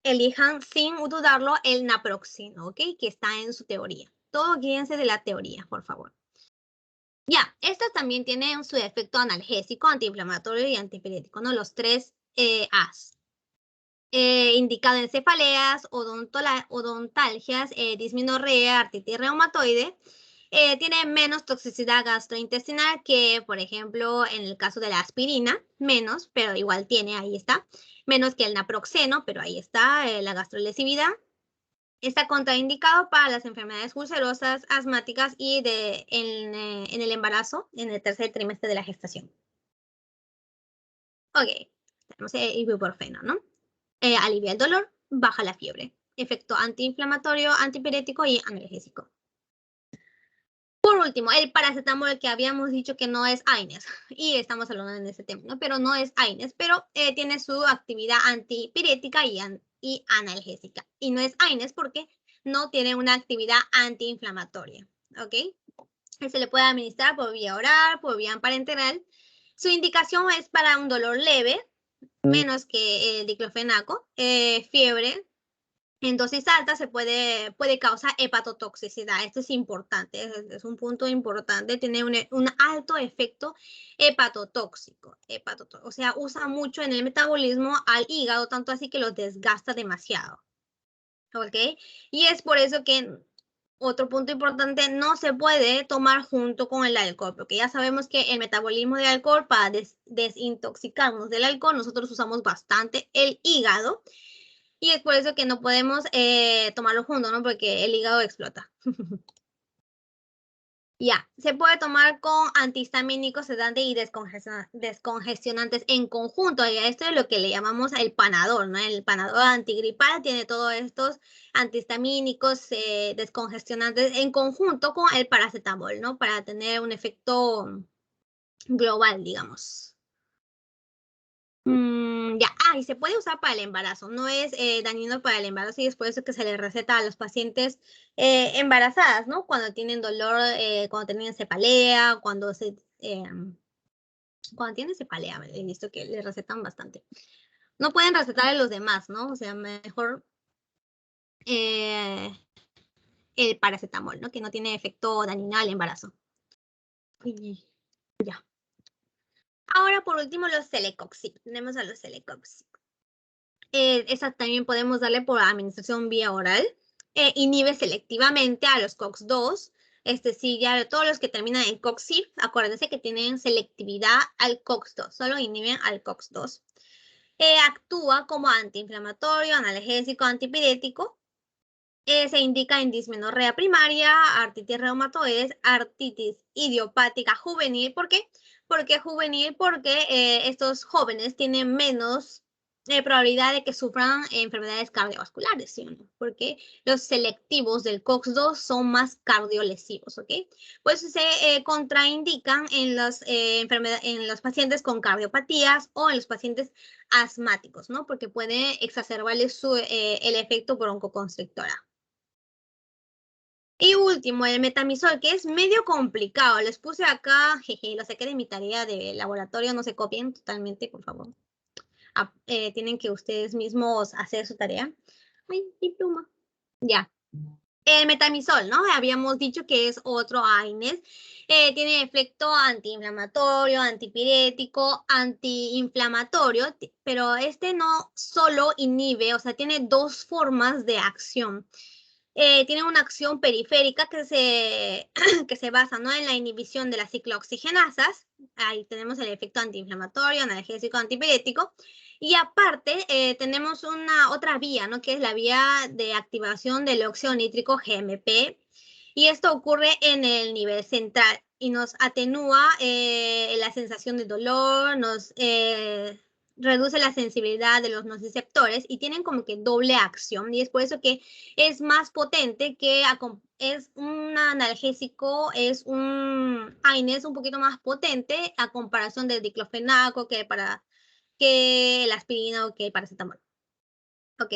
elijan sin dudarlo el naproxeno, ¿ok? Que está en su teoría. Todo guíense de la teoría, por favor. Ya, estas también tienen su efecto analgésico, antiinflamatorio y antipirético, ¿no? Los tres As. Indicado en cefaleas, odontalgias, dismenorrea, artritis reumatoide. Tiene menos toxicidad gastrointestinal que, por ejemplo, en el caso de la aspirina, menos, pero igual tiene, ahí está, menos que el naproxeno, pero ahí está la gastrolesividad. Está contraindicado para las enfermedades ulcerosas, asmáticas y en el embarazo, en el tercer trimestre de la gestación. Ok, tenemos el ibuprofeno, ¿no? Alivia el dolor, baja la fiebre. Efecto antiinflamatorio, antipirético y analgésico. Por último, el paracetamol, que habíamos dicho que no es AINES, y estamos hablando en este tema, ¿no? Pero no es AINES, pero tiene su actividad antipirética y analgésica. Y no es AINES porque no tiene una actividad antiinflamatoria, ¿ok? Se le puede administrar por vía oral, por vía parenteral. Su indicación es para un dolor leve, menos que el diclofenaco, fiebre. En dosis altas puede causar hepatotoxicidad. Esto es importante, es un punto importante. Tiene un alto efecto hepatotóxico. O sea, usa mucho en el metabolismo al hígado, tanto así que lo desgasta demasiado. ¿Ok? Y es por eso que otro punto importante, no se puede tomar junto con el alcohol, porque ya sabemos que el metabolismo del alcohol, para desintoxicarnos del alcohol, nosotros usamos bastante el hígado. Y es por eso que no podemos tomarlo junto, ¿no? Porque el hígado explota. Ya, se puede tomar con antihistamínicos, sedantes y descongestionantes en conjunto. Y esto es lo que le llamamos el panadol, ¿no? El panadol antigripal tiene todos estos antihistamínicos, descongestionantes en conjunto con el paracetamol, ¿no? Para tener un efecto global, digamos. Ya, y se puede usar para el embarazo, no es dañino para el embarazo y es por eso que se le receta a los pacientes embarazadas, ¿no? Cuando tienen dolor, cuando tienen cefalea, cuando tienen cefalea, he visto que le recetan bastante. No pueden recetar a los demás, ¿no? O sea, mejor el paracetamol, ¿no? Que no tiene efecto dañino al embarazo. Y ya. Ahora, por último, los Celecoxib. Tenemos a los Celecoxib. Esa también podemos darle por administración vía oral. Inhibe selectivamente a los COX-2. Sí, ya todos los que terminan en COXIB, acuérdense que tienen selectividad al COX-2, solo inhiben al COX-2. Actúa como antiinflamatorio, analgésico, antipirético. Se indica en dismenorrea primaria, artritis reumatoides, artritis idiopática juvenil. ¿Por qué? ¿Por qué juvenil? Porque estos jóvenes tienen menos probabilidad de que sufran enfermedades cardiovasculares, ¿sí o no? Porque los selectivos del COX-2 son más cardiolesivos, ¿ok? Pues se contraindican en en los pacientes con cardiopatías o en los pacientes asmáticos, ¿no? Porque puede exacerbarles el efecto broncoconstrictora. Y último, el metamizol, que es medio complicado. Les puse acá, jeje, lo saqué de mi tarea de laboratorio, no se copien totalmente, por favor. Tienen que ustedes mismos hacer su tarea. Ay, mi pluma. Ya. El metamizol, ¿no? Habíamos dicho que es otro AINES. Tiene efecto antiinflamatorio, antipirético, antiinflamatorio, pero este no solo inhibe, o sea, tiene dos formas de acción. Tiene una acción periférica que se basa, ¿no?, en la inhibición de las ciclooxigenasas. Ahí tenemos el efecto antiinflamatorio, analgésico, antipirético. Y aparte, tenemos una otra vía, ¿no?, que es la vía de activación del óxido nítrico GMP. Y esto ocurre en el nivel central y nos atenúa la sensación de dolor, nos reduce la sensibilidad de los nociceptores y tienen como que doble acción. Y es por eso que es más potente, que es un analgésico, es un AINES un poquito más potente a comparación del diclofenaco, que la aspirina o que el paracetamol. ¿Ok?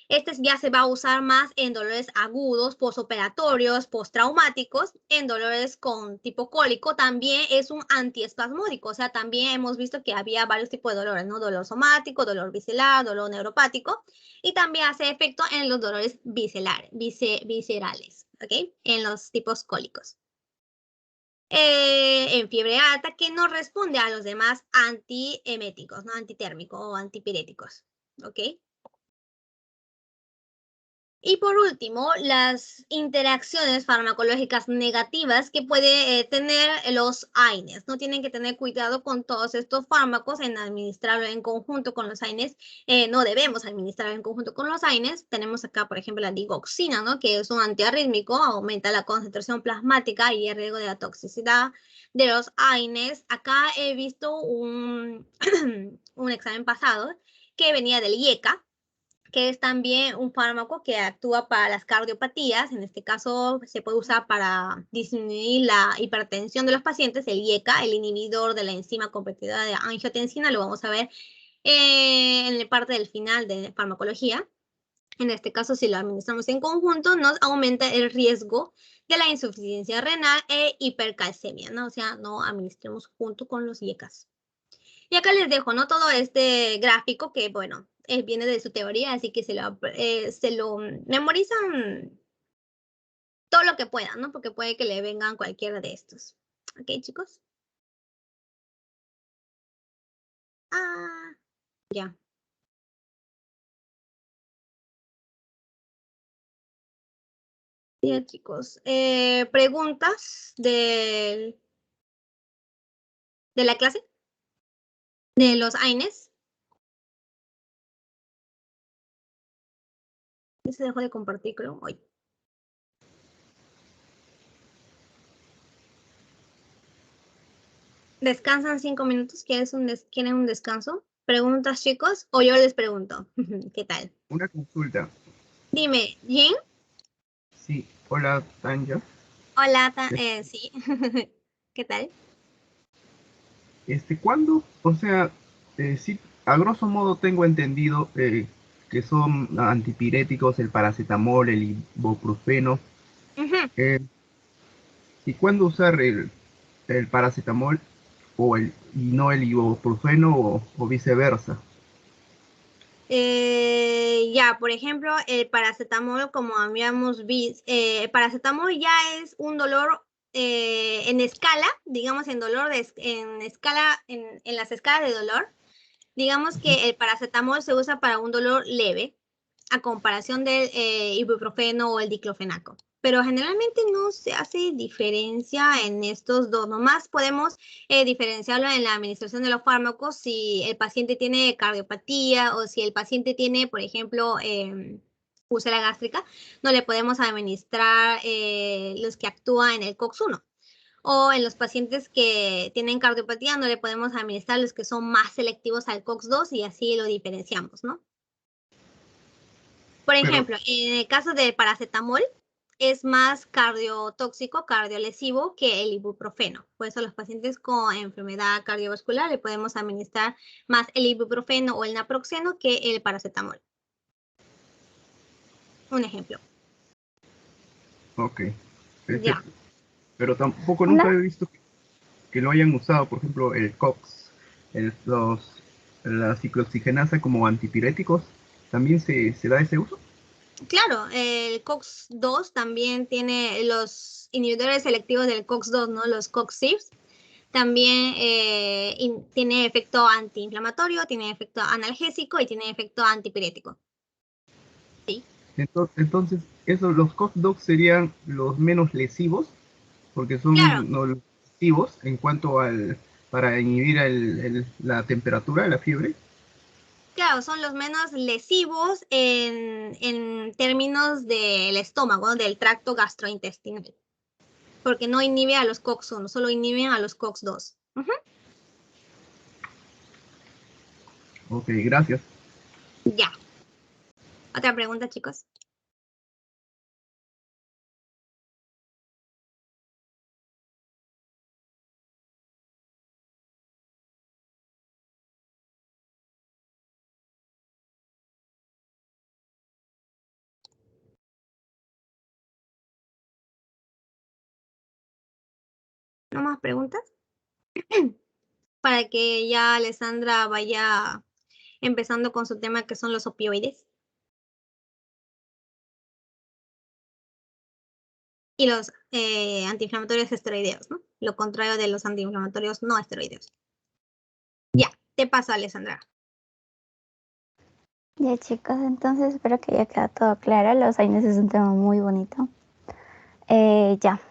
Este ya se va a usar más en dolores agudos, postoperatorios, postraumáticos, en dolores con tipo cólico. También es un antiespasmódico, o sea, también hemos visto que había varios tipos de dolores, ¿no? Dolor somático, dolor visceral, dolor neuropático, y también hace efecto en los dolores viscerales, ¿ok? En los tipos cólicos. En fiebre alta, que no responde a los demás antieméticos, ¿no? Antitérmicos o antipiréticos, ¿ok? Y por último, las interacciones farmacológicas negativas que puede tener los AINES. No tienen que tener cuidado con todos estos fármacos en administrarlo en conjunto con los AINES. No debemos administrarlo en conjunto con los AINES. Tenemos acá, por ejemplo, la digoxina, ¿no?, que es un antiarrítmico, aumenta la concentración plasmática y el riesgo de la toxicidad de los AINES. Acá he visto un examen pasado que venía del IECA, que es también un fármaco que actúa para las cardiopatías. En este caso se puede usar para disminuir la hipertensión de los pacientes, el IECA, el inhibidor de la enzima convertidora de angiotensina. Lo vamos a ver en la parte del final de farmacología. En este caso, si lo administramos en conjunto, nos aumenta el riesgo de la insuficiencia renal e hipercalcemia, ¿no? O sea, no administremos junto con los IECAs. Y acá les dejo, ¿no?, todo este gráfico que, bueno, viene de su teoría, así que se lo memorizan todo lo que puedan, ¿no? Porque puede que le vengan cualquiera de estos. ¿Ok, chicos? Ah, ya. Bien, chicos. ¿Preguntas de la clase? ¿De los AINES? Ya se dejó de compartir, creo, hoy. ¿Descansan 5 minutos? ¿Quieren un descanso? ¿Preguntas, chicos? ¿O yo les pregunto? ¿Qué tal? Una consulta. Dime, ¿Jin? Sí, hola Tanya. Hola, sí. ¿Qué tal? ¿Cuándo? O sea, sí, a grosso modo tengo entendido que son antipiréticos el paracetamol, el ibuprofeno. Ujú. ¿Y cuándo usar el paracetamol y no el ibuprofeno o viceversa? Ya, por ejemplo, el paracetamol, como habíamos visto, el paracetamol ya es un dolor en escala, digamos en dolor, en escala, en las escalas de dolor. Digamos que el paracetamol se usa para un dolor leve, a comparación del ibuprofeno o el diclofenaco. Pero generalmente no se hace diferencia en estos dos. Nomás podemos diferenciarlo en la administración de los fármacos si el paciente tiene cardiopatía o si el paciente tiene, por ejemplo, úlcera gástrica, no le podemos administrar los que actúan en el COX-1. O en los pacientes que tienen cardiopatía no le podemos administrar los que son más selectivos al COX-2 y así lo diferenciamos, ¿no? Por Pero, ejemplo, en el caso del paracetamol, es más cardiotóxico, cardiolesivo que el ibuprofeno. Por eso a los pacientes con enfermedad cardiovascular le podemos administrar más el ibuprofeno o el naproxeno que el paracetamol. Un ejemplo. ok, Ya. perfecto. Pero tampoco nunca he visto que lo hayan usado, por ejemplo, el COX, la ciclooxigenasa como antipiréticos, ¿también se da ese uso? Claro, el COX-2 también tiene los inhibidores selectivos del COX-2, ¿no? Los COX-CIFs. También tiene efecto antiinflamatorio, tiene efecto analgésico y tiene efecto antipirético. Sí. Entonces, los COX-2 serían los menos lesivos, porque Claro, son no lesivos en cuanto para inhibir la temperatura, la fiebre. claro, son los menos lesivos en términos del estómago, del tracto gastrointestinal, porque no inhibe a los COX-1, solo inhiben a los COX-2. Ok, gracias. Ya. Otra pregunta, chicos. ¿No más preguntas? Para que ya Alessandra vaya empezando con su tema que son los opioides y los antiinflamatorios esteroideos, ¿no? Lo contrario de los antiinflamatorios no esteroideos. Ya, te paso, Alessandra. Ya chicos, entonces espero que haya quedado todo claro. Los AINES es un tema muy bonito. Ya.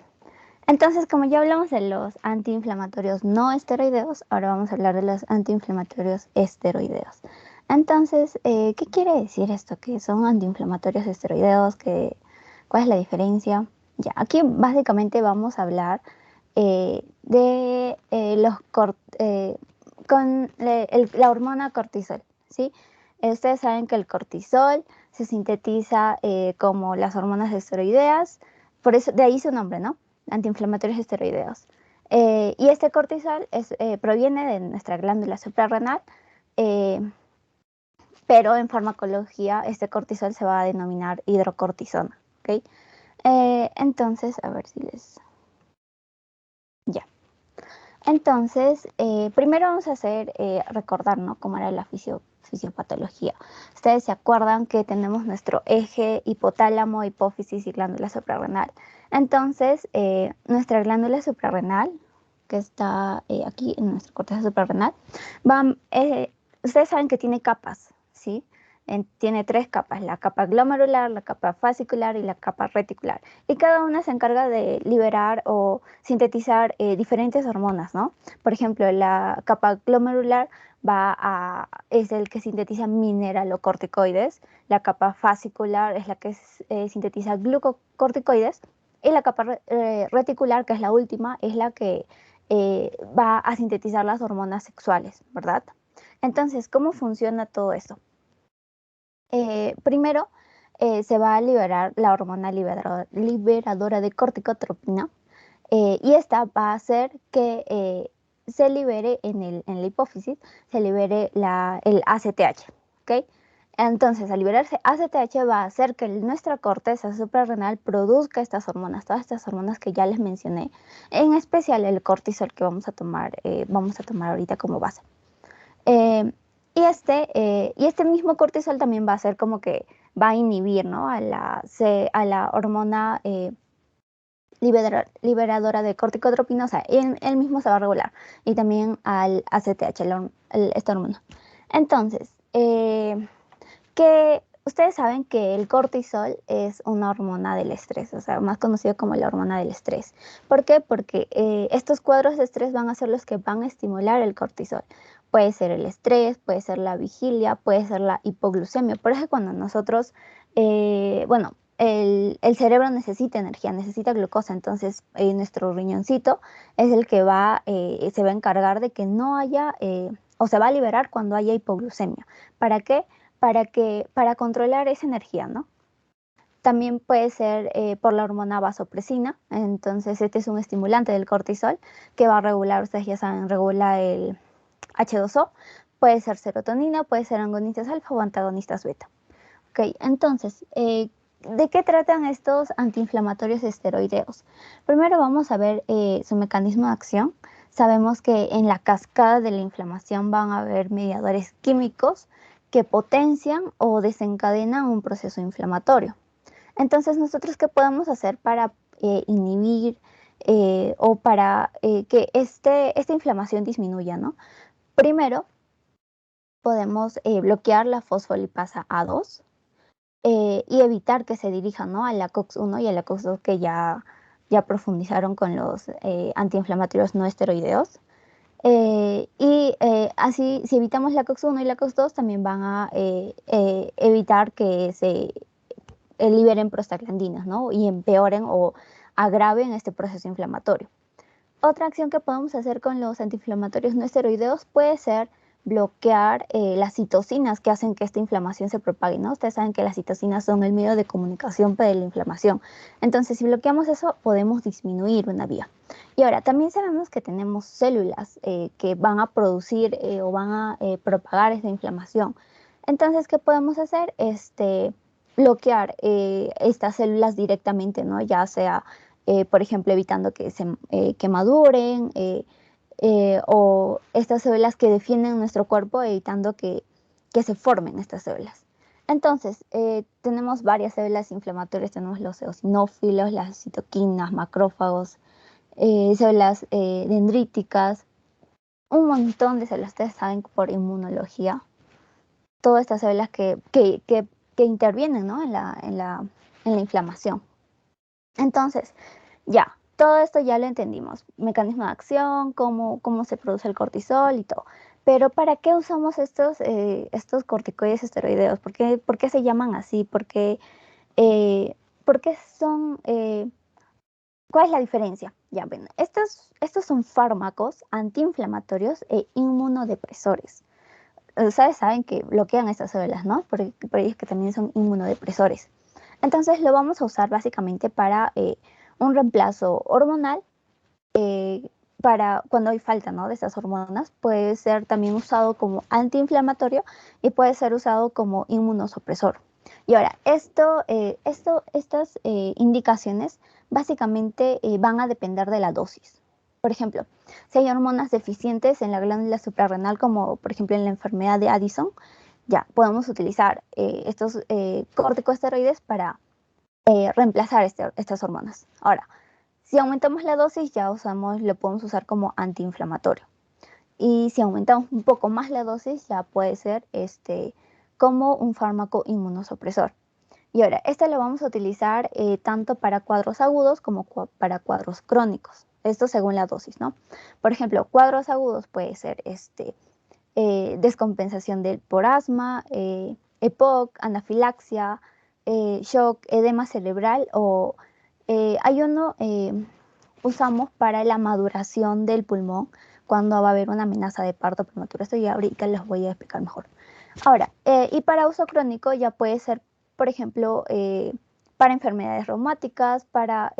Entonces, como ya hablamos de los antiinflamatorios no esteroideos, ahora vamos a hablar de los antiinflamatorios esteroideos. Entonces, ¿qué quiere decir esto? ¿Qué son antiinflamatorios esteroideos? ¿Cuál es la diferencia? Ya, aquí básicamente vamos a hablar de la hormona cortisol, ¿sí? Ustedes saben que el cortisol se sintetiza como las hormonas esteroideas, por eso, de ahí su nombre, ¿no? Antiinflamatorios esteroideos. Y este cortisol proviene de nuestra glándula suprarrenal, pero en farmacología este cortisol se va a denominar hidrocortisona, ¿ok? Entonces, a ver si les... Ya. Entonces, primero vamos a recordar, ¿no? Cómo era la fisiopatología. Ustedes se acuerdan que tenemos nuestro eje hipotálamo, hipófisis y glándula suprarrenal. Entonces, nuestra glándula suprarrenal, que está aquí en nuestra corteza suprarrenal, ustedes saben que tiene capas, ¿sí? Tiene 3 capas, la capa glomerular, la capa fascicular y la capa reticular. Y cada una se encarga de liberar o sintetizar diferentes hormonas, ¿no? Por ejemplo, la capa glomerular es el que sintetiza mineralocorticoides, la capa fascicular es la que sintetiza glucocorticoides y la capa reticular, que es la última, es la que va a sintetizar las hormonas sexuales, ¿verdad? Entonces, ¿cómo funciona todo esto? Primero, se va a liberar la hormona liberadora de corticotropina y esta va a hacer que se libere en la hipófisis, se libere el ACTH, ¿ok? Entonces, al liberarse ACTH va a hacer que nuestra corteza suprarrenal produzca estas hormonas, todas estas hormonas que ya les mencioné, en especial el cortisol que vamos a tomar ahorita como base. Y este mismo cortisol también va a ser como que va a inhibir, ¿no? a la hormona liberadora de corticotropina, o sea, él mismo se va a regular. Y también al ACTH, esta hormona. Entonces, que ustedes saben que el cortisol es una hormona del estrés, o sea, más conocido como la hormona del estrés. ¿Por qué? Porque estos cuadros de estrés van a ser los que van a estimular el cortisol. Puede ser el estrés, puede ser la vigilia, puede ser la hipoglucemia. Por eso cuando nosotros, el cerebro necesita energía, necesita glucosa, entonces nuestro riñoncito es el que se va a encargar de que no haya, o se va a liberar cuando haya hipoglucemia. ¿Para qué? Para controlar esa energía, ¿no? También puede ser por la hormona vasopresina, entonces este es un estimulante del cortisol que va a regular, ustedes ya saben, regula el H2O, puede ser serotonina, puede ser agonistas alfa o antagonistas beta. Ok, entonces, ¿de qué tratan estos antiinflamatorios esteroideos? Primero vamos a ver su mecanismo de acción. Sabemos que en la cascada de la inflamación van a haber mediadores químicos que potencian o desencadenan un proceso inflamatorio. Entonces, ¿nosotros qué podemos hacer para inhibir o para que esta inflamación disminuya, ¿no? Primero, podemos bloquear la fosfolipasa A2 y evitar que se dirija, ¿no? a la COX-1 y a la COX-2 que ya profundizaron con los antiinflamatorios no esteroideos. Así, si evitamos la COX-1 y la COX-2, también van a evitar que se liberen prostaglandinas, ¿no? Y empeoren o agraven este proceso inflamatorio. Otra acción que podemos hacer con los antiinflamatorios no esteroideos puede ser bloquear las citocinas que hacen que esta inflamación se propague, ¿no? Ustedes saben que las citocinas son el medio de comunicación para la inflamación. Entonces, si bloqueamos eso, podemos disminuir una vía. Y ahora, también sabemos que tenemos células que van a producir o van a propagar esta inflamación. Entonces, ¿qué podemos hacer? Bloquear estas células directamente, ¿no? Ya sea por ejemplo, evitando que maduren o estas células que defienden nuestro cuerpo, evitando que se formen estas células. Entonces, tenemos varias células inflamatorias, tenemos los eosinófilos, las citoquinas, macrófagos, células dendríticas, un montón de células, ustedes saben por inmunología, todas estas células que intervienen, ¿no? en la inflamación. Entonces, ya, todo esto ya lo entendimos. Mecanismo de acción, cómo se produce el cortisol y todo. Pero ¿para qué usamos estos corticoides esteroideos? ¿Por qué se llaman así? ¿Por qué son... ¿cuál es la diferencia? Ya, bueno, estos son fármacos antiinflamatorios e inmunodepresores. Ustedes saben que bloquean estas células, ¿no? Por ellos que también son inmunodepresores. Entonces lo vamos a usar básicamente para un reemplazo hormonal para cuando hay falta, ¿no? de estas hormonas. Puede ser también usado como antiinflamatorio y puede ser usado como inmunosupresor. Y ahora, estas indicaciones básicamente van a depender de la dosis. Por ejemplo, si hay hormonas deficientes en la glándula suprarrenal, como por ejemplo en la enfermedad de Addison, ya podemos utilizar estos corticosteroides para reemplazar estas hormonas. Ahora, si aumentamos la dosis, ya lo podemos usar como antiinflamatorio. Y si aumentamos un poco más la dosis, ya puede ser como un fármaco inmunosupresor. Y ahora, lo vamos a utilizar tanto para cuadros agudos como para cuadros crónicos. Esto según la dosis, ¿no? Por ejemplo, cuadros agudos puede ser descompensación por asma, EPOC, anafilaxia, shock, edema cerebral o hay uno usamos para la maduración del pulmón cuando va a haber una amenaza de parto prematuro. Esto ya ahorita les voy a explicar mejor. Ahora, y para uso crónico ya puede ser, por ejemplo, para enfermedades reumáticas, para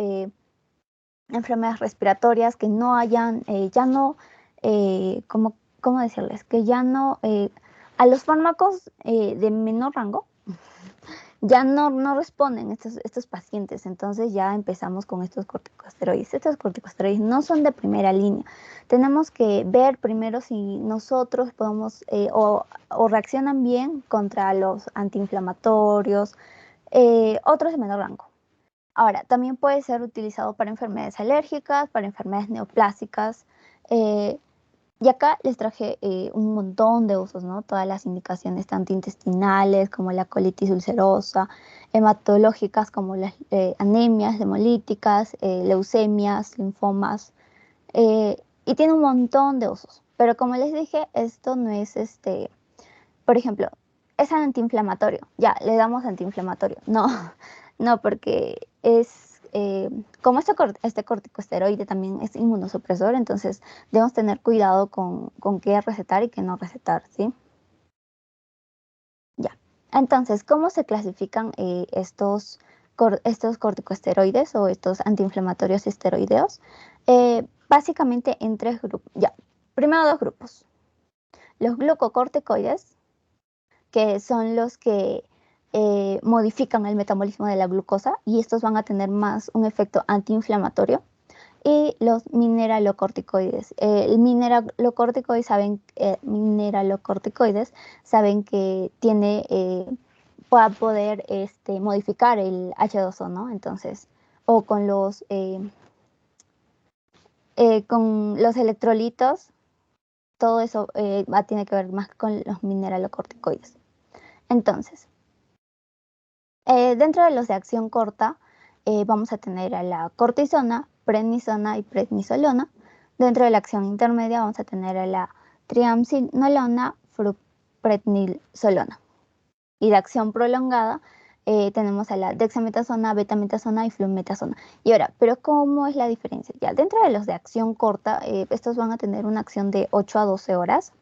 enfermedades respiratorias que no hayan, ¿cómo decirles? Que ya no, a los fármacos de menor rango, ya no responden estos pacientes, entonces ya empezamos con estos corticosteroides. Estos corticosteroides no son de primera línea. Tenemos que ver primero si nosotros podemos o reaccionan bien contra los antiinflamatorios, otros de menor rango. Ahora, también puede ser utilizado para enfermedades alérgicas, para enfermedades neoplásicas. Y acá les traje un montón de usos, ¿no? Todas las indicaciones, tanto intestinales como la colitis ulcerosa, hematológicas como las anemias, hemolíticas, leucemias, linfomas. Y tiene un montón de usos. Pero como les dije, esto no es, por ejemplo, es antiinflamatorio. Ya, le damos antiinflamatorio. No, no, porque es... como este corticosteroide también es inmunosupresor, entonces debemos tener cuidado con qué recetar y qué no recetar, ¿sí? Ya. Entonces, ¿cómo se clasifican estos corticosteroides o estos antiinflamatorios esteroideos? Básicamente en 3 grupos. Ya. Primero 2 grupos. Los glucocorticoides, que son los que modifican el metabolismo de la glucosa y estos van a tener más un efecto antiinflamatorio. Y los mineralocorticoides. El mineralocorticoides saben que tiene, va a poder modificar el H2O, ¿no? Entonces, o con los electrolitos, todo eso tiene que ver más con los mineralocorticoides. Entonces, dentro de los de acción corta, vamos a tener a la cortisona, prednisona y prednisolona. Dentro de la acción intermedia vamos a tener a la triamcinolona, fruprednisolona. Y de acción prolongada tenemos a la dexametasona, betametasona y flunmetasona. Y ahora, ¿pero cómo es la diferencia? Ya, dentro de los de acción corta, estos van a tener una acción de 8 a 12 horas.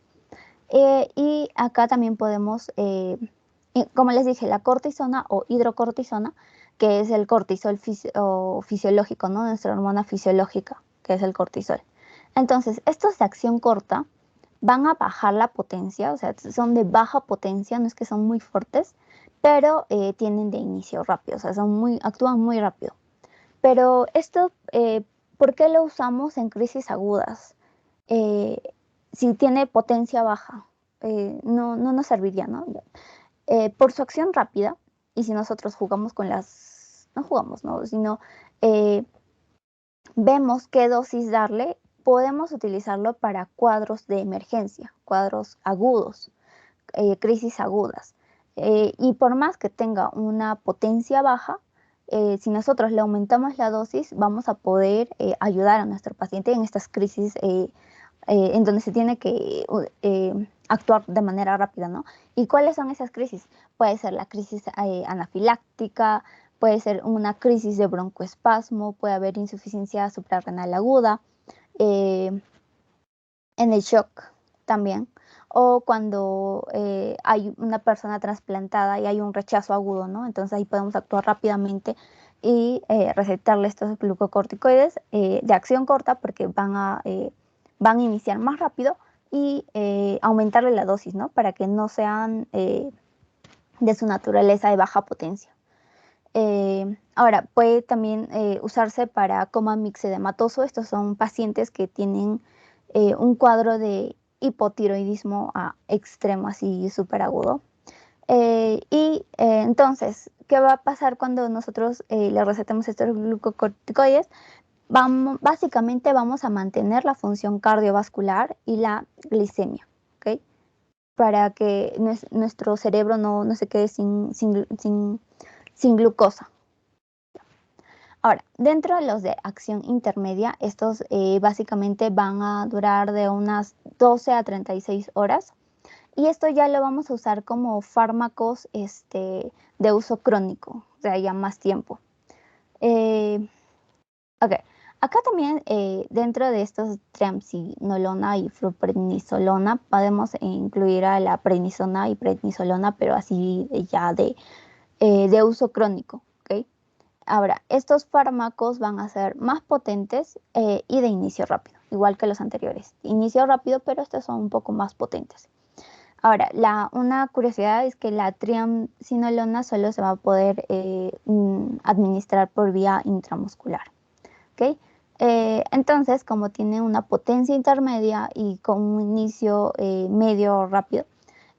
Y acá también podemos... como les dije, la cortisona o hidrocortisona, que es el cortisol fisiológico, ¿no? Nuestra hormona fisiológica, que es el cortisol. Entonces, estos de acción corta van a bajar la potencia, o sea, son de baja potencia, no es que son muy fuertes, pero tienen de inicio rápido, o sea, actúan muy rápido. Pero esto, ¿por qué lo usamos en crisis agudas? Si tiene potencia baja, no nos serviría, ¿no? Por su acción rápida, y si nosotros jugamos con no jugamos, ¿no? Sino vemos qué dosis darle, podemos utilizarlo para cuadros de emergencia, cuadros agudos, crisis agudas. Y por más que tenga una potencia baja, si nosotros le aumentamos la dosis, vamos a poder ayudar a nuestro paciente en estas crisis en donde se tiene que actuar de manera rápida, ¿no? ¿Y cuáles son esas crisis? Puede ser la crisis anafiláctica, puede ser una crisis de broncoespasmo, puede haber insuficiencia suprarrenal aguda, en el shock también, o cuando hay una persona trasplantada y hay un rechazo agudo, ¿no? Entonces ahí podemos actuar rápidamente y recetarle estos glucocorticoides de acción corta porque van a iniciar más rápido y aumentarle la dosis, ¿no? Para que no sean de su naturaleza de baja potencia. Ahora, puede también usarse para coma mixedematoso. Estos son pacientes que tienen un cuadro de hipotiroidismo extremo, así súper agudo. Entonces, ¿qué va a pasar cuando nosotros le recetemos estos glucocorticoides? Básicamente vamos a mantener la función cardiovascular y la glicemia, ¿ok? Para que nuestro cerebro no se quede sin glucosa. Ahora, dentro de los de acción intermedia, estos básicamente van a durar de unas 12 a 36 horas. Y esto ya lo vamos a usar como fármacos de uso crónico, o sea, ya más tiempo. Ok, acá también dentro de estos triamcinolona y fluprednisolona podemos incluir a la prednisona y prednisolona, pero así ya de uso crónico, ¿ok? Ahora, estos fármacos van a ser más potentes y de inicio rápido, igual que los anteriores. Inicio rápido, pero estos son un poco más potentes. Ahora, una curiosidad es que la triamcinolona solo se va a poder administrar por vía intramuscular. ¿Ok? Entonces, como tiene una potencia intermedia y con un inicio medio rápido,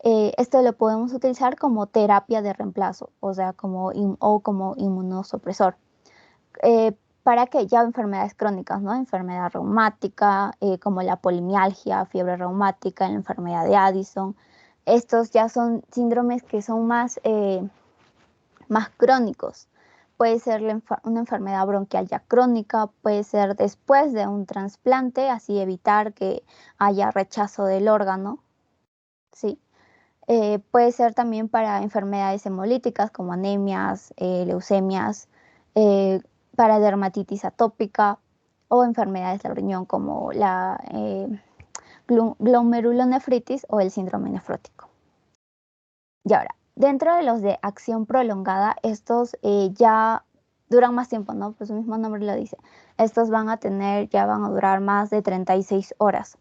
esto lo podemos utilizar como terapia de reemplazo, o sea, como inmunosupresor. Para que ya enfermedades crónicas, ¿no? Enfermedad reumática, como la polimialgia, fiebre reumática, la enfermedad de Addison. Estos ya son síndromes que son más crónicos. Puede ser una enfermedad bronquial ya crónica, puede ser después de un trasplante, así evitar que haya rechazo del órgano, ¿sí? Puede ser también para enfermedades hemolíticas como anemias, leucemias, para dermatitis atópica o enfermedades del riñón como la glomerulonefritis o el síndrome nefrótico. Y ahora, dentro de los de acción prolongada, estos ya duran más tiempo, ¿no? Pues su mismo nombre lo dice. Estos van a durar más de 36 horas.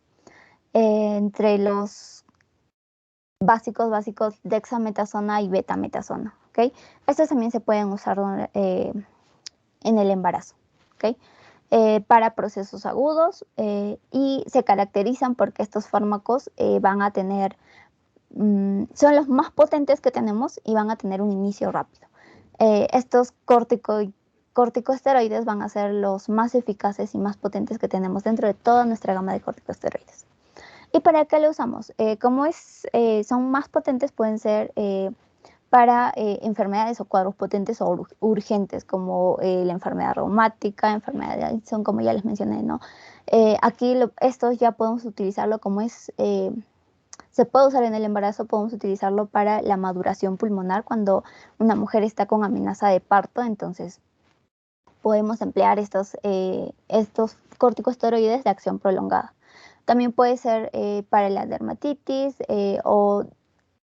Entre los básicos, dexametasona y betametasona, ¿ok? Estos también se pueden usar en el embarazo, ¿ok? Para procesos agudos y se caracterizan porque estos fármacos van a tener son los más potentes que tenemos y van a tener un inicio rápido. Estos corticosteroides van a ser los más eficaces y más potentes que tenemos dentro de toda nuestra gama de corticosteroides. ¿Y para qué lo usamos? Como son más potentes, pueden ser para enfermedades o cuadros potentes o urgentes, como la enfermedad reumática, enfermedad de Addison, como ya les mencioné, ¿no? Aquí estos ya podemos utilizarlo como se puede usar en el embarazo, podemos utilizarlo para la maduración pulmonar cuando una mujer está con amenaza de parto, entonces podemos emplear estos corticosteroides de acción prolongada. También puede ser para la dermatitis o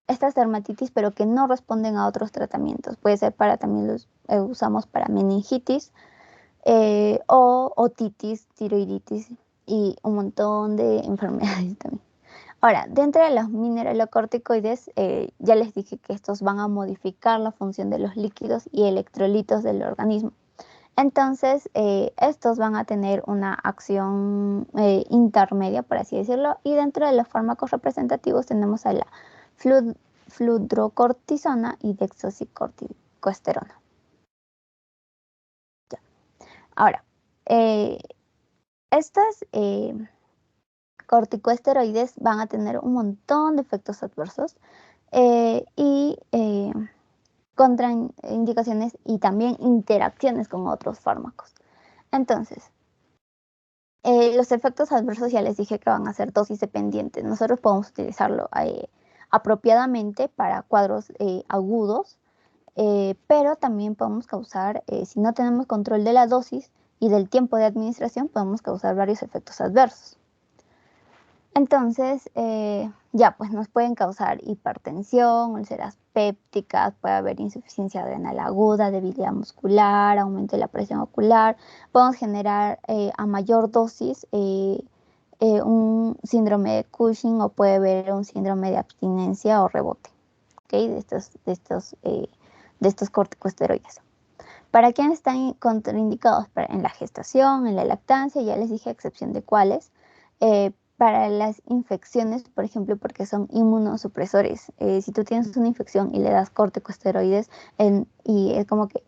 estas dermatitis, pero que no responden a otros tratamientos. Puede ser también los usamos para meningitis o otitis, tiroiditis y un montón de enfermedades también. Ahora, dentro de los mineralocorticoides, ya les dije que estos van a modificar la función de los líquidos y electrolitos del organismo. Entonces, estos van a tener una acción intermedia, por así decirlo, y dentro de los fármacos representativos tenemos a la fludrocortisona y dexocicorticosterona. Ya. Ahora, estas corticosteroides van a tener un montón de efectos adversos y contraindicaciones y también interacciones con otros fármacos. Entonces, los efectos adversos ya les dije que van a ser dosis dependientes. Nosotros podemos utilizarlo apropiadamente para cuadros agudos, pero también podemos causar, si no tenemos control de la dosis y del tiempo de administración, podemos causar varios efectos adversos. Entonces, ya pues nos pueden causar hipertensión, úlceras pépticas, puede haber insuficiencia adrenal aguda, debilidad muscular, aumento de la presión ocular. Podemos generar a mayor dosis un síndrome de Cushing o puede haber un síndrome de abstinencia o rebote, ¿okay? de estos corticosteroides. ¿Para quiénes están contraindicados? En la gestación, en la lactancia, ya les dije a excepción de cuáles. Para las infecciones, por ejemplo, porque son inmunosupresores. Si tú tienes una infección y le das corticosteroides y es como que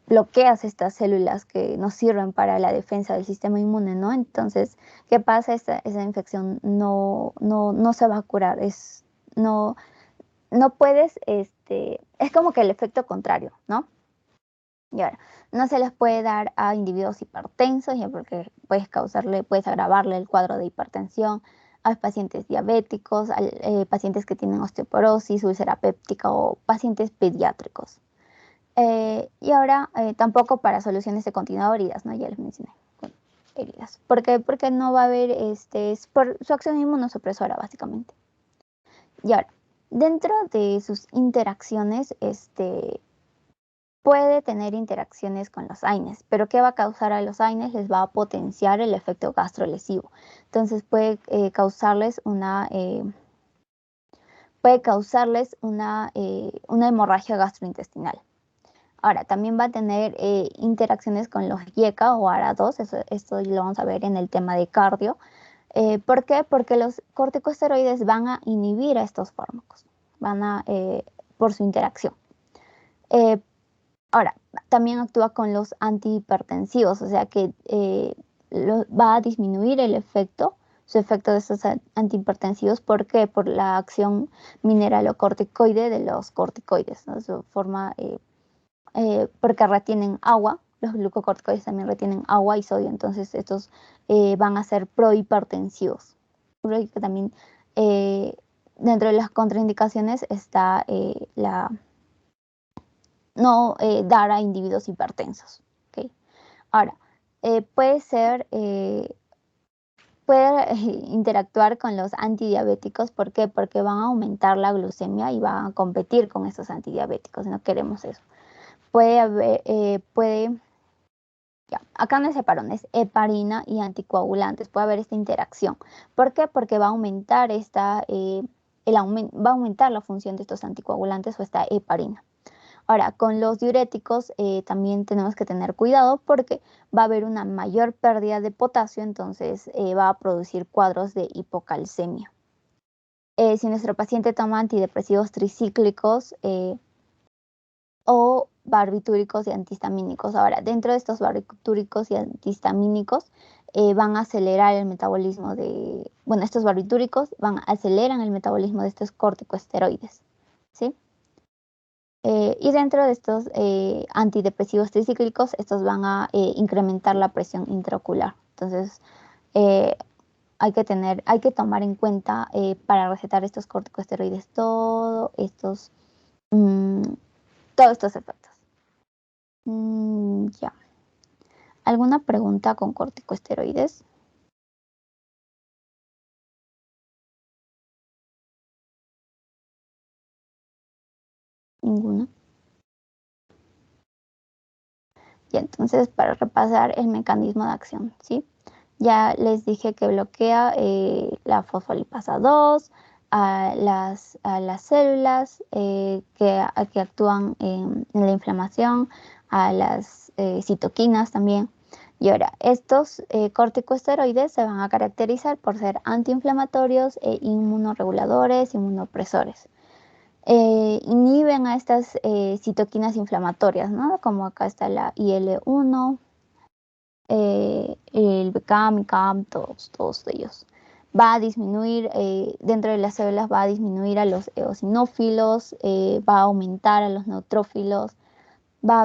bloqueas estas células que nos sirven para la defensa del sistema inmune, ¿no? Entonces, ¿qué pasa? Esa infección no se va a curar. No puedes, es como que el efecto contrario, ¿no? Y ahora, no se les puede dar a individuos hipertensos, ya porque puedes agravarle el cuadro de hipertensión, a los pacientes diabéticos, a pacientes que tienen osteoporosis, úlcera péptica o pacientes pediátricos. Y ahora, tampoco para soluciones de continuado heridas, ¿no? Ya les mencioné, heridas. ¿Por qué? Porque no va a haber, es por su acción inmunosupresora, básicamente. Y ahora, dentro de sus interacciones, puede tener interacciones con los AINES, pero ¿qué va a causar a los AINES? Les va a potenciar el efecto gastrolesivo. Entonces puede causarles una puede causarles una hemorragia gastrointestinal. Ahora, también va a tener interacciones con los YECA o ARA2, esto lo vamos a ver en el tema de cardio. ¿Por qué? Porque los corticosteroides van a inhibir a estos fármacos, por su interacción. Ahora, también actúa con los antihipertensivos, o sea que va a disminuir su efecto de estos antihipertensivos. ¿Por qué? Por la acción mineralocorticoide de los corticoides, ¿no? Su forma, porque retienen agua, los glucocorticoides también retienen agua y sodio, entonces estos van a ser prohipertensivos. También dentro de las contraindicaciones está no dar a individuos hipertensos. ¿Okay? Ahora, puede interactuar con los antidiabéticos. ¿Por qué? Porque van a aumentar la glucemia y van a competir con estos antidiabéticos. No queremos eso. Acá no es heparona, es heparina y anticoagulantes. Puede haber esta interacción. ¿Por qué? Porque va a aumentar va a aumentar la función de estos anticoagulantes o esta heparina. Ahora, con los diuréticos también tenemos que tener cuidado porque va a haber una mayor pérdida de potasio, entonces va a producir cuadros de hipocalcemia. Si nuestro paciente toma antidepresivos tricíclicos o barbitúricos y antihistamínicos. Ahora, dentro de estos barbitúricos y antihistamínicos van a acelerar el metabolismo estos barbitúricos aceleran el metabolismo de estos corticosteroides, ¿sí? Y dentro de estos antidepresivos tricíclicos, estos van a incrementar la presión intraocular. Entonces, hay que tomar en cuenta para recetar estos corticosteroides todos estos efectos. Ya. ¿Alguna pregunta con corticosteroides? Ninguna. Y entonces, para repasar el mecanismo de acción, ¿sí? Ya les dije que bloquea la fosfolipasa 2, a las células que actúan en la inflamación, a las citoquinas también. Y ahora, estos corticosteroides se van a caracterizar por ser antiinflamatorios e inmunorreguladores, inmunopresores. Inhiben a estas citoquinas inflamatorias, ¿no? Como acá está la IL-1, el BCAM, ICAM, todos ellos. Va a disminuir, dentro de las células va a disminuir a los eosinófilos, va a aumentar a los neutrófilos, va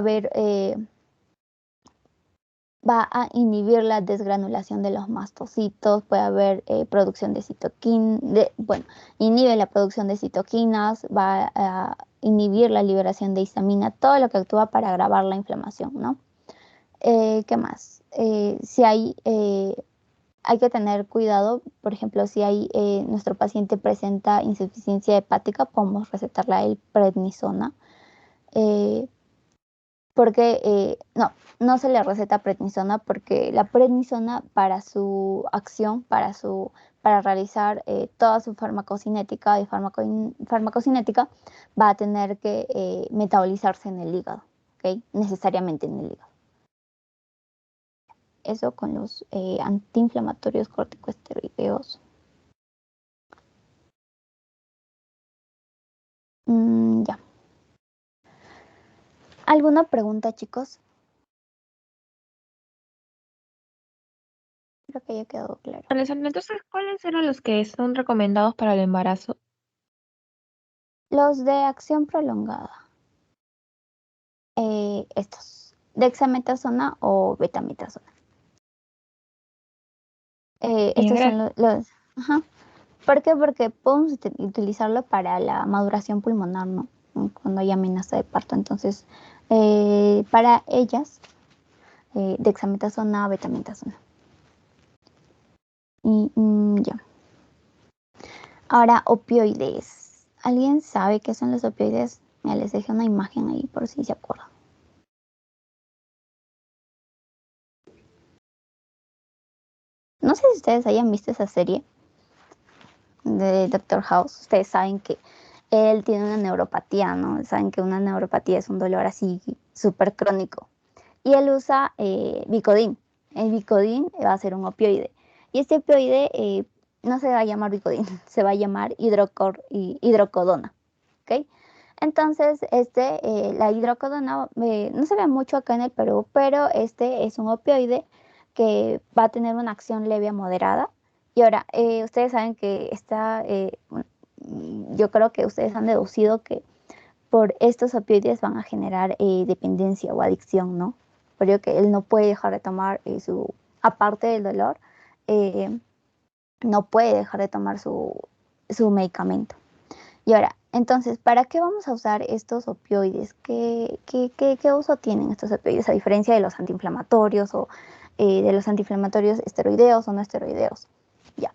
a inhibir la desgranulación de los mastocitos, puede haber producción de inhibe la producción de citoquinas, va a inhibir la liberación de histamina, todo lo que actúa para agravar la inflamación, ¿no? ¿Qué más? Hay que tener cuidado, por ejemplo, si nuestro paciente presenta insuficiencia hepática, podemos recetarle el prednisona. Porque no se le receta prednisona porque la prednisona para su acción, para realizar toda su farmacocinética y farmacocinética va a tener que metabolizarse en el hígado, ¿okay? Necesariamente en el hígado. Eso con los antiinflamatorios corticosteroideos. Ya. ¿Alguna pregunta, chicos? Creo que ya quedó claro. Alessandra, entonces, ¿cuáles eran los que son recomendados para el embarazo? Los de acción prolongada. Estos. Dexametasona o betametasona. Estos son los. Ajá. ¿Por qué? Porque podemos utilizarlo para la maduración pulmonar, ¿no? Cuando hay amenaza de parto. Entonces, para ellas, dexametasona, betametasona. Y ya. Ahora, opioides. ¿Alguien sabe qué son los opioides? Ya les dejé una imagen ahí por si se acuerdan. No sé si ustedes hayan visto esa serie de Doctor House. Ustedes saben que él tiene una neuropatía, ¿no? Saben que una neuropatía es un dolor así súper crónico. Y él usa Vicodin. El Vicodin va a ser un opioide. Y este opioide no se va a llamar Vicodin, se va a llamar hidrocodona. ¿Ok? Entonces, la hidrocodona no se ve mucho acá en el Perú, pero este es un opioide que va a tener una acción leve a moderada. Y ahora, ustedes saben que yo creo que ustedes han deducido que por estos opioides van a generar dependencia o adicción, ¿no? Por ello que él no puede dejar de tomar aparte del dolor, no puede dejar de tomar su medicamento. Y ahora, entonces, ¿para qué vamos a usar estos opioides? ¿Qué uso tienen estos opioides a diferencia de los antiinflamatorios o de los antiinflamatorios esteroideos o no esteroideos? Ya.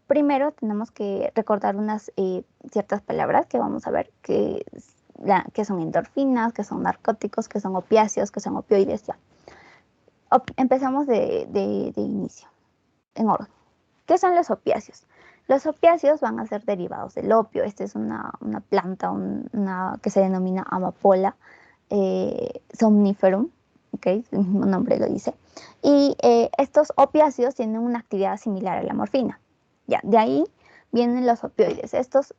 Primero tenemos que recordar unas ciertas palabras que vamos a ver que son endorfinas, que son narcóticos, que son opiáceos, que son opioides. Ya. Empezamos de inicio, en orden. ¿Qué son los opiáceos? Los opiáceos van a ser derivados del opio. Esta es una planta que se denomina amapola somniferum, ¿okay? El mismo nombre lo dice. Y estos opiáceos tienen una actividad similar a la morfina. Ya, de ahí vienen los opioides. Estos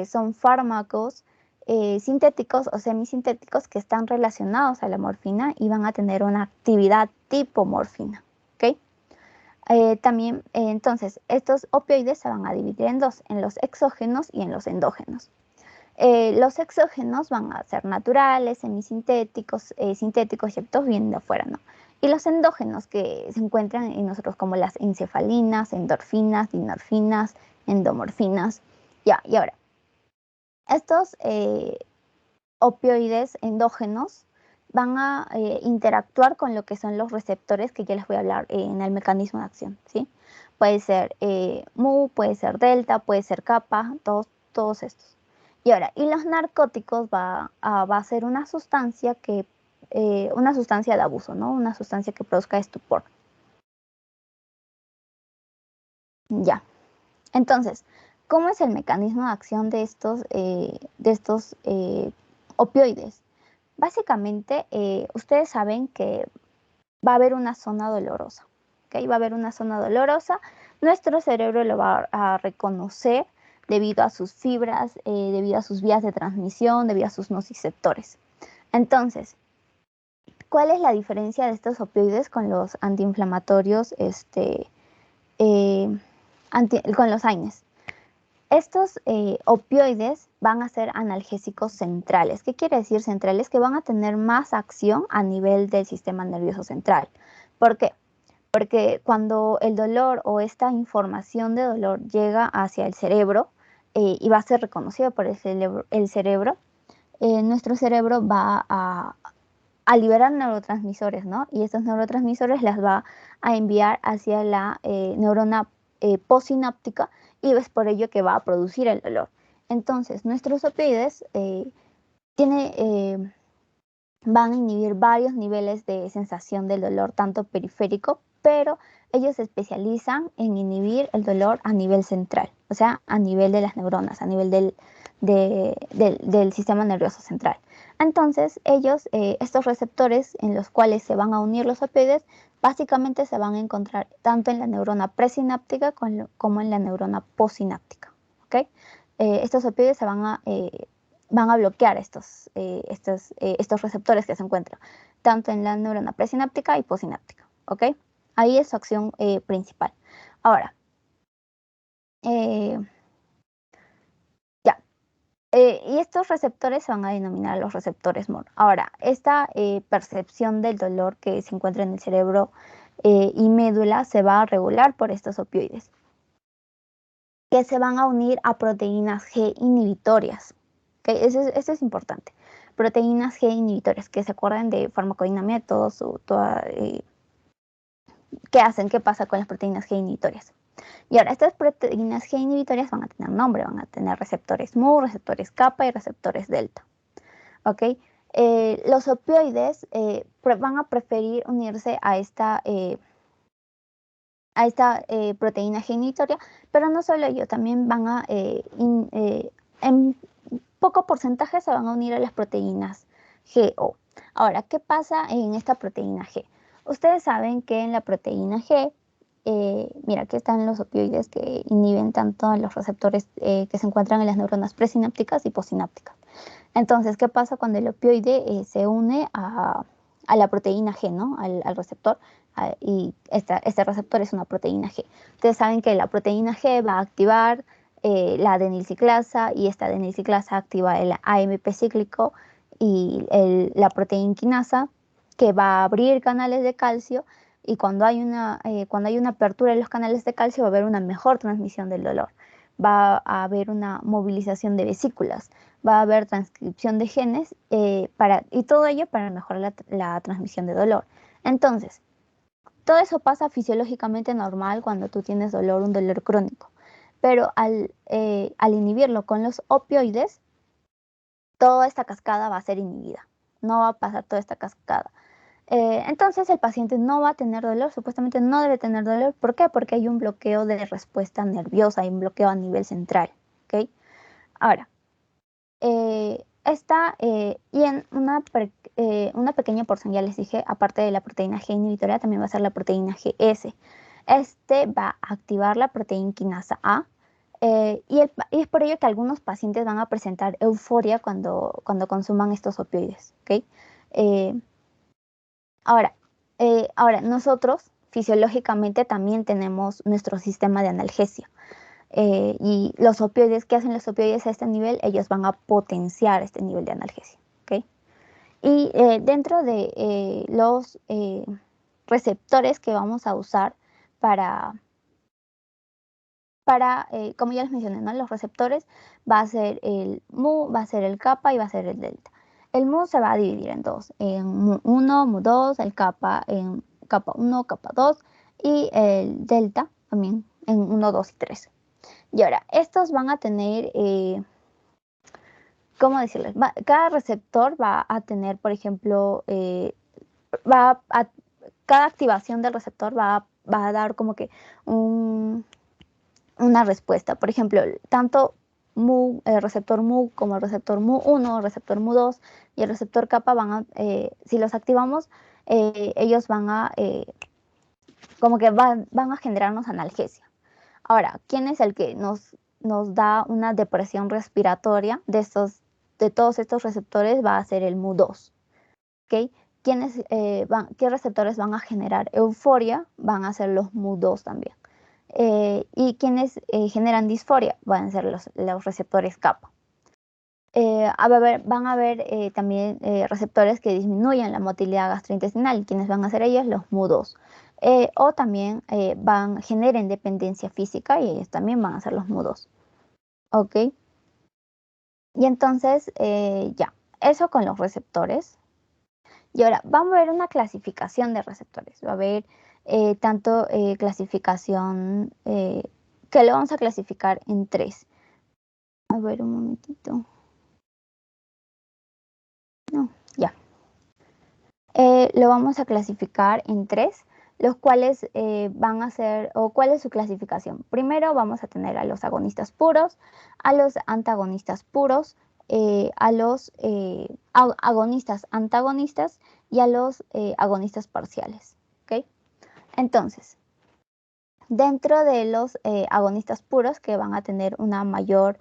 son fármacos sintéticos o semisintéticos que están relacionados a la morfina y van a tener una actividad tipo morfina. ¿Okay? También, entonces, estos opioides se van a dividir en dos, en los exógenos y en los endógenos. Los exógenos van a ser naturales, semisintéticos, sintéticos y estos vienen de afuera, ¿no? Y los endógenos que se encuentran en nosotros como las encefalinas, endorfinas, dinorfinas, endomorfinas. Ya, y ahora, estos opioides endógenos van a interactuar con lo que son los receptores que ya les voy a hablar en el mecanismo de acción, ¿sí? Puede ser mu, puede ser delta, puede ser kappa, todos estos. Y ahora, y los narcóticos va a ser una sustancia de abuso, ¿no? Una sustancia que produzca estupor. Ya. Entonces, ¿cómo es el mecanismo de acción de estos opioides? Básicamente, ustedes saben que va a haber una zona dolorosa, ¿okay? Va a haber una zona dolorosa. Nuestro cerebro lo va a reconocer debido a sus fibras, debido a sus vías de transmisión, debido a sus nociceptores. Entonces, ¿cuál es la diferencia de estos opioides con los antiinflamatorios, con los AINES? Estos opioides van a ser analgésicos centrales. ¿Qué quiere decir centrales? Que van a tener más acción a nivel del sistema nervioso central. ¿Por qué? Porque cuando el dolor o esta información de dolor llega hacia el cerebro y va a ser reconocido por el cerebro, nuestro cerebro va a liberar neurotransmisores, ¿no? Y estos neurotransmisores las va a enviar hacia la neurona postsináptica y es por ello que va a producir el dolor. Entonces, nuestros opioides van a inhibir varios niveles de sensación del dolor, tanto periférico, pero ellos se especializan en inhibir el dolor a nivel central, o sea, a nivel de las neuronas, a nivel del sistema nervioso central. Entonces, estos receptores en los cuales se van a unir los opioides, básicamente se van a encontrar tanto en la neurona presináptica como en la neurona postsináptica. ¿Okay? Estos opioides van a bloquear estos receptores que se encuentran tanto en la neurona presináptica y postsináptica. ¿Okay? Ahí es su acción principal. Ahora, y estos receptores se van a denominar los receptores MOR. Ahora, esta percepción del dolor que se encuentra en el cerebro y médula se va a regular por estos opioides, que se van a unir a proteínas G inhibitorias. ¿Okay? Eso es importante. Proteínas G inhibitorias, que se acuerdan de farmacodinámica, ¿qué hacen? ¿Qué pasa con las proteínas G inhibitorias? Y ahora, estas proteínas G inhibitorias van a tener nombre, van a tener receptores mu, receptores kappa y receptores delta. ¿Ok? Los opioides van a preferir unirse a esta proteína G inhibitoria, pero no solo ello, también van a en poco porcentaje se van a unir a las proteínas GO. Ahora, ¿qué pasa en esta proteína G? Ustedes saben que en la proteína G, mira, aquí están los opioides que inhiben tanto los receptores que se encuentran en las neuronas presinápticas y postsinápticas. Entonces, ¿qué pasa cuando el opioide se une a la proteína G, ¿no? Al receptor? Y este receptor es una proteína G. Ustedes saben que la proteína G va a activar la adenilciclasa, y esta adenilciclasa activa el AMP cíclico y la proteína quinasa, que va a abrir canales de calcio, y cuando hay una apertura de los canales de calcio va a haber una mejor transmisión del dolor. Va a haber una movilización de vesículas, va a haber transcripción de genes y todo ello para mejorar la transmisión de dolor. Entonces, todo eso pasa fisiológicamente normal cuando tú tienes dolor, un dolor crónico. Pero al inhibirlo con los opioides, toda esta cascada va a ser inhibida. No va a pasar toda esta cascada. Entonces el paciente no va a tener dolor, supuestamente no debe tener dolor. ¿Por qué? Porque hay un bloqueo de respuesta nerviosa, hay un bloqueo a nivel central. ¿Okay? Ahora, y en una pequeña porción, ya les dije, aparte de la proteína G inhibitoria, también va a ser la proteína GS. Este va a activar la proteína quinasa A, y es por ello que algunos pacientes van a presentar euforia cuando consuman estos opioides. ¿Okay? Ahora, nosotros fisiológicamente también tenemos nuestro sistema de analgesia. Y los opioides, ¿qué hacen los opioides a este nivel? Ellos van a potenciar este nivel de analgesia. ¿Okay? Y dentro de los receptores que vamos a usar para como ya les mencioné, ¿no? Los receptores va a ser el mu, va a ser el kappa y va a ser el delta. El mu se va a dividir en dos, en mu1, mu2, el kappa en kappa 1, kappa 2 y el delta también en 1, 2 y 3. Y ahora, estos van a tener, ¿cómo decirles? Cada receptor va a tener, por ejemplo, cada activación del receptor va a dar como que una respuesta. Por ejemplo, tanto el receptor mu como el receptor mu1, el receptor mu2 y el receptor kappa si los activamos, ellos van a generarnos analgesia. Ahora, ¿quién es el que nos da una depresión respiratoria de todos estos receptores? Va a ser el mu2. ¿Okay? ¿Qué receptores van a generar euforia? Van a ser los mu2 también. Y quienes generan disforia van a ser los receptores kappa. Van a haber también receptores que disminuyen la motilidad gastrointestinal. ¿Quiénes van a ser ellos? Los mu2. O también generen dependencia física, y ellos también van a ser los mu2. ¿Ok? Y entonces, ya, eso con los receptores. Y ahora, vamos a ver una clasificación de receptores. Va a haber tanto clasificación, que lo vamos a clasificar en 3. A ver, un momentito. No, ya. Lo vamos a clasificar en 3, los cuales van a ser, o cuál es su clasificación. Primero vamos a tener a los agonistas puros, a los antagonistas puros, a los agonistas antagonistas y a los agonistas parciales. ¿Okay? Entonces, dentro de los agonistas puros, que van a tener una mayor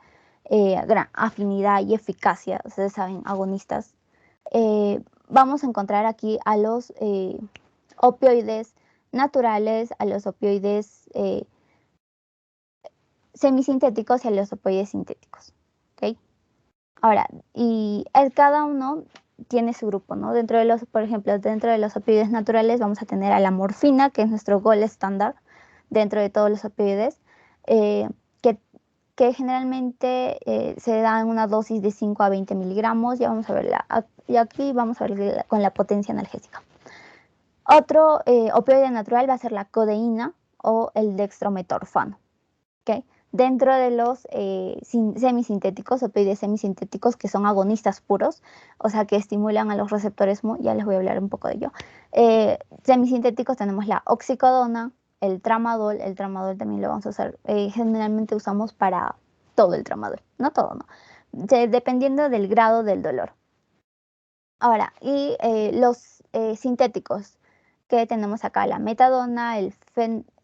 gran afinidad y eficacia, ustedes saben, agonistas, vamos a encontrar aquí a los opioides naturales, a los opioides semisintéticos y a los opioides sintéticos. ¿Okay? Ahora, y cada uno tiene su grupo, ¿no? Por ejemplo, dentro de los opioides naturales vamos a tener a la morfina, que es nuestro gold estándar dentro de todos los opioides, que generalmente se da en una dosis de 5 a 20 miligramos. Ya vamos a verla. Y aquí vamos a ver con la potencia analgésica. Otro opioide natural va a ser la codeína o el dextrometorfano. ¿Okay? Dentro de los semisintéticos, opioides semisintéticos, que son agonistas puros, o sea, que estimulan a los receptores ya les voy a hablar un poco de ello. Semisintéticos tenemos la oxicodona, el tramadol también lo vamos a usar, generalmente usamos para todo el tramadol, no todo, ¿no? dependiendo del grado del dolor. Ahora, y los sintéticos que tenemos acá, la metadona, el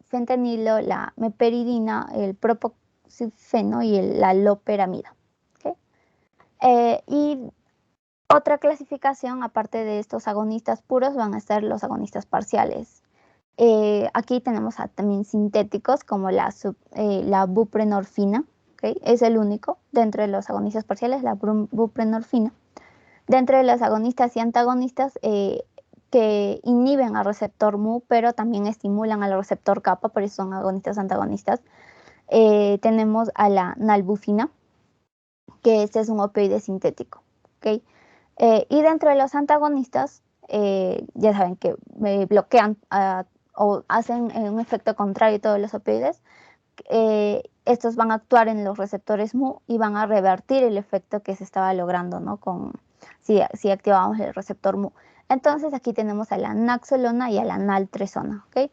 fentanilo, la meperidina, el propoxifeno y la loperamida. ¿Okay? Y otra clasificación, aparte de estos agonistas puros, van a ser los agonistas parciales. Aquí tenemos también sintéticos como la buprenorfina, ¿okay? Es el único dentro de los agonistas parciales, la buprenorfina. Dentro de los agonistas y antagonistas que inhiben al receptor mu, pero también estimulan al receptor kappa, por eso son agonistas antagonistas, tenemos a la nalbufina, que este es un opioide sintético, ¿okay? Y dentro de los antagonistas, ya saben que bloquean o hacen un efecto contrario a todos los opioides. Estos van a actuar en los receptores mu y van a revertir el efecto que se estaba logrando, ¿no? Si activamos el receptor mu. Entonces aquí tenemos a la naxolona y a la naltrexona, ¿ok?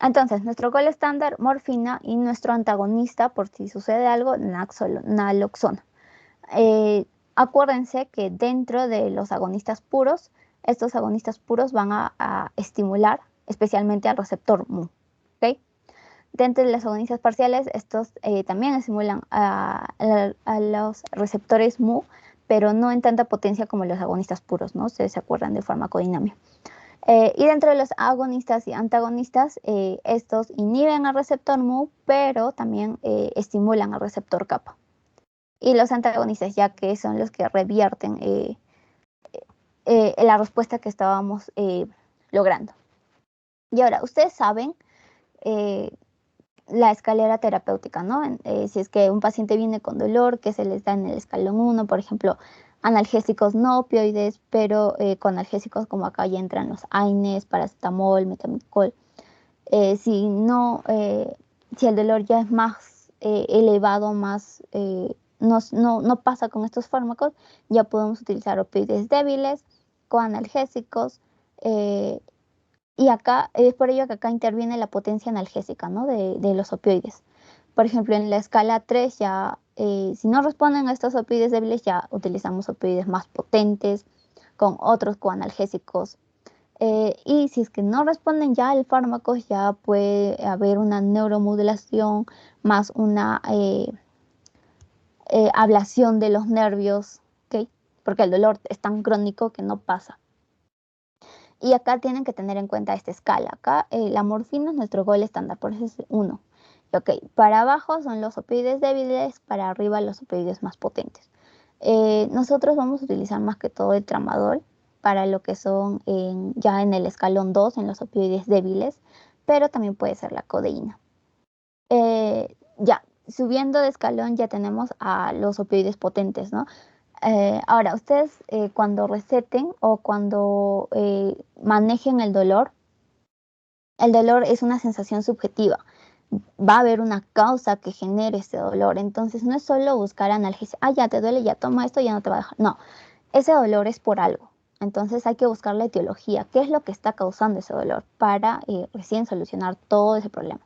Entonces, nuestro gol estándar, morfina, y nuestro antagonista, por si sucede algo, naloxona. Acuérdense que dentro de los agonistas puros, estos agonistas puros van a estimular especialmente al receptor mu, ¿ok? Dentro de los agonistas parciales, estos también estimulan a los receptores mu, pero no en tanta potencia como los agonistas puros, ¿no? Ustedes se acuerdan de farmacodinámica. Y dentro de los agonistas y antagonistas, estos inhiben al receptor mu, pero también estimulan al receptor kappa. Y los antagonistas, ya que son los que revierten la respuesta que estábamos logrando. Y ahora, ustedes saben la escalera terapéutica, ¿no? Si es que un paciente viene con dolor, que se les da en el escalón 1, por ejemplo, analgésicos no opioides, pero con analgésicos como acá ya entran los AINES, paracetamol, metamicol. Si el dolor ya es más elevado, más no pasa con estos fármacos, ya podemos utilizar opioides débiles, coanalgésicos, y acá es por ello que acá interviene la potencia analgésica, ¿no? de los opioides. Por ejemplo, en la escala 3 ya, si no responden a estos opioides débiles, ya utilizamos opioides más potentes con otros coanalgésicos. Y si es que no responden ya al fármaco, ya puede haber una neuromodulación más una ablación de los nervios, ¿okay? Porque el dolor es tan crónico que no pasa. Y acá tienen que tener en cuenta esta escala. Acá la morfina es nuestro gol estándar, por eso es 1. Ok, para abajo son los opioides débiles, para arriba los opioides más potentes. Nosotros vamos a utilizar más que todo el tramadol para lo que son ya en el escalón 2, en los opioides débiles, pero también puede ser la codeína. Ya, subiendo de escalón ya tenemos a los opioides potentes, ¿no? Ahora, ustedes cuando receten o cuando manejen el dolor es una sensación subjetiva. Va a haber una causa que genere ese dolor. Entonces, no es solo buscar analgesia. Ah, ya te duele, ya toma esto, ya no te va a dejar. No, ese dolor es por algo. Entonces, hay que buscar la etiología. ¿Qué es lo que está causando ese dolor? Para recién solucionar todo ese problema.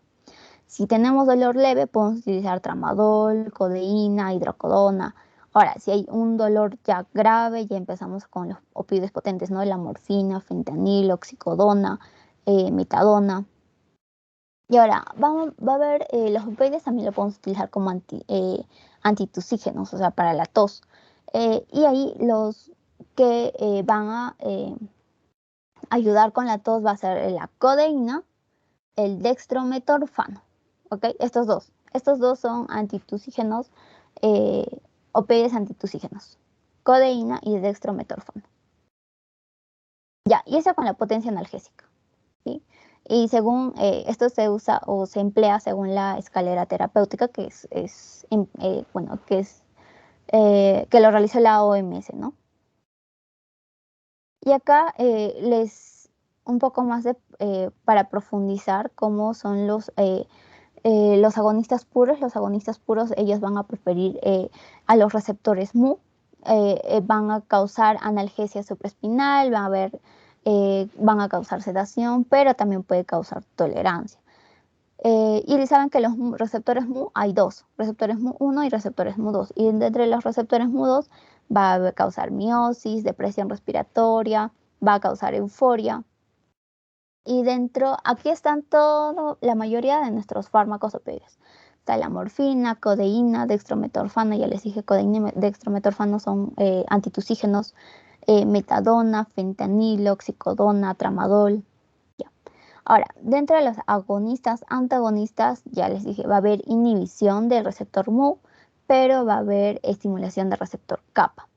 Si tenemos dolor leve, podemos utilizar tramadol, codeína, hidrocodona. Ahora, si hay un dolor ya grave, ya empezamos con los opioides potentes, ¿no? La morfina, fentanilo, oxicodona, metadona. Y ahora, va a haber, los opioides también lo podemos utilizar como antitusígenos, o sea, para la tos. Y ahí los que van a ayudar con la tos va a ser la codeína, el dextrometorfano. ¿Ok? Estos dos son antitusígenos, opioides antitusígenos, codeína y dextrometorfano. Ya, y eso con la potencia analgésica. ¿Sí? Y según esto se usa o se emplea según la escalera terapéutica que que lo realizó la OMS, ¿no? Y acá un poco más para profundizar cómo son los agonistas puros. Los agonistas puros, ellos van a preferir a los receptores mu, van a causar analgesia supraespinal, van a causar sedación, pero también puede causar tolerancia. Y saben que los receptores Mu hay dos, receptores Mu1 y receptores Mu2. Y entre los receptores Mu2 va a causar miosis, depresión respiratoria, va a causar euforia. Y dentro, aquí están la mayoría de nuestros fármacos opioides. Está la morfina, codeína, dextrometorfano, ya les dije, codeína y dextrometorfano son antitusígenos, metadona, fentanilo, oxicodona, tramadol. Ya. Ahora, dentro de los agonistas, antagonistas, ya les dije, va a haber inhibición del receptor Mu, pero va a haber estimulación del receptor kappa.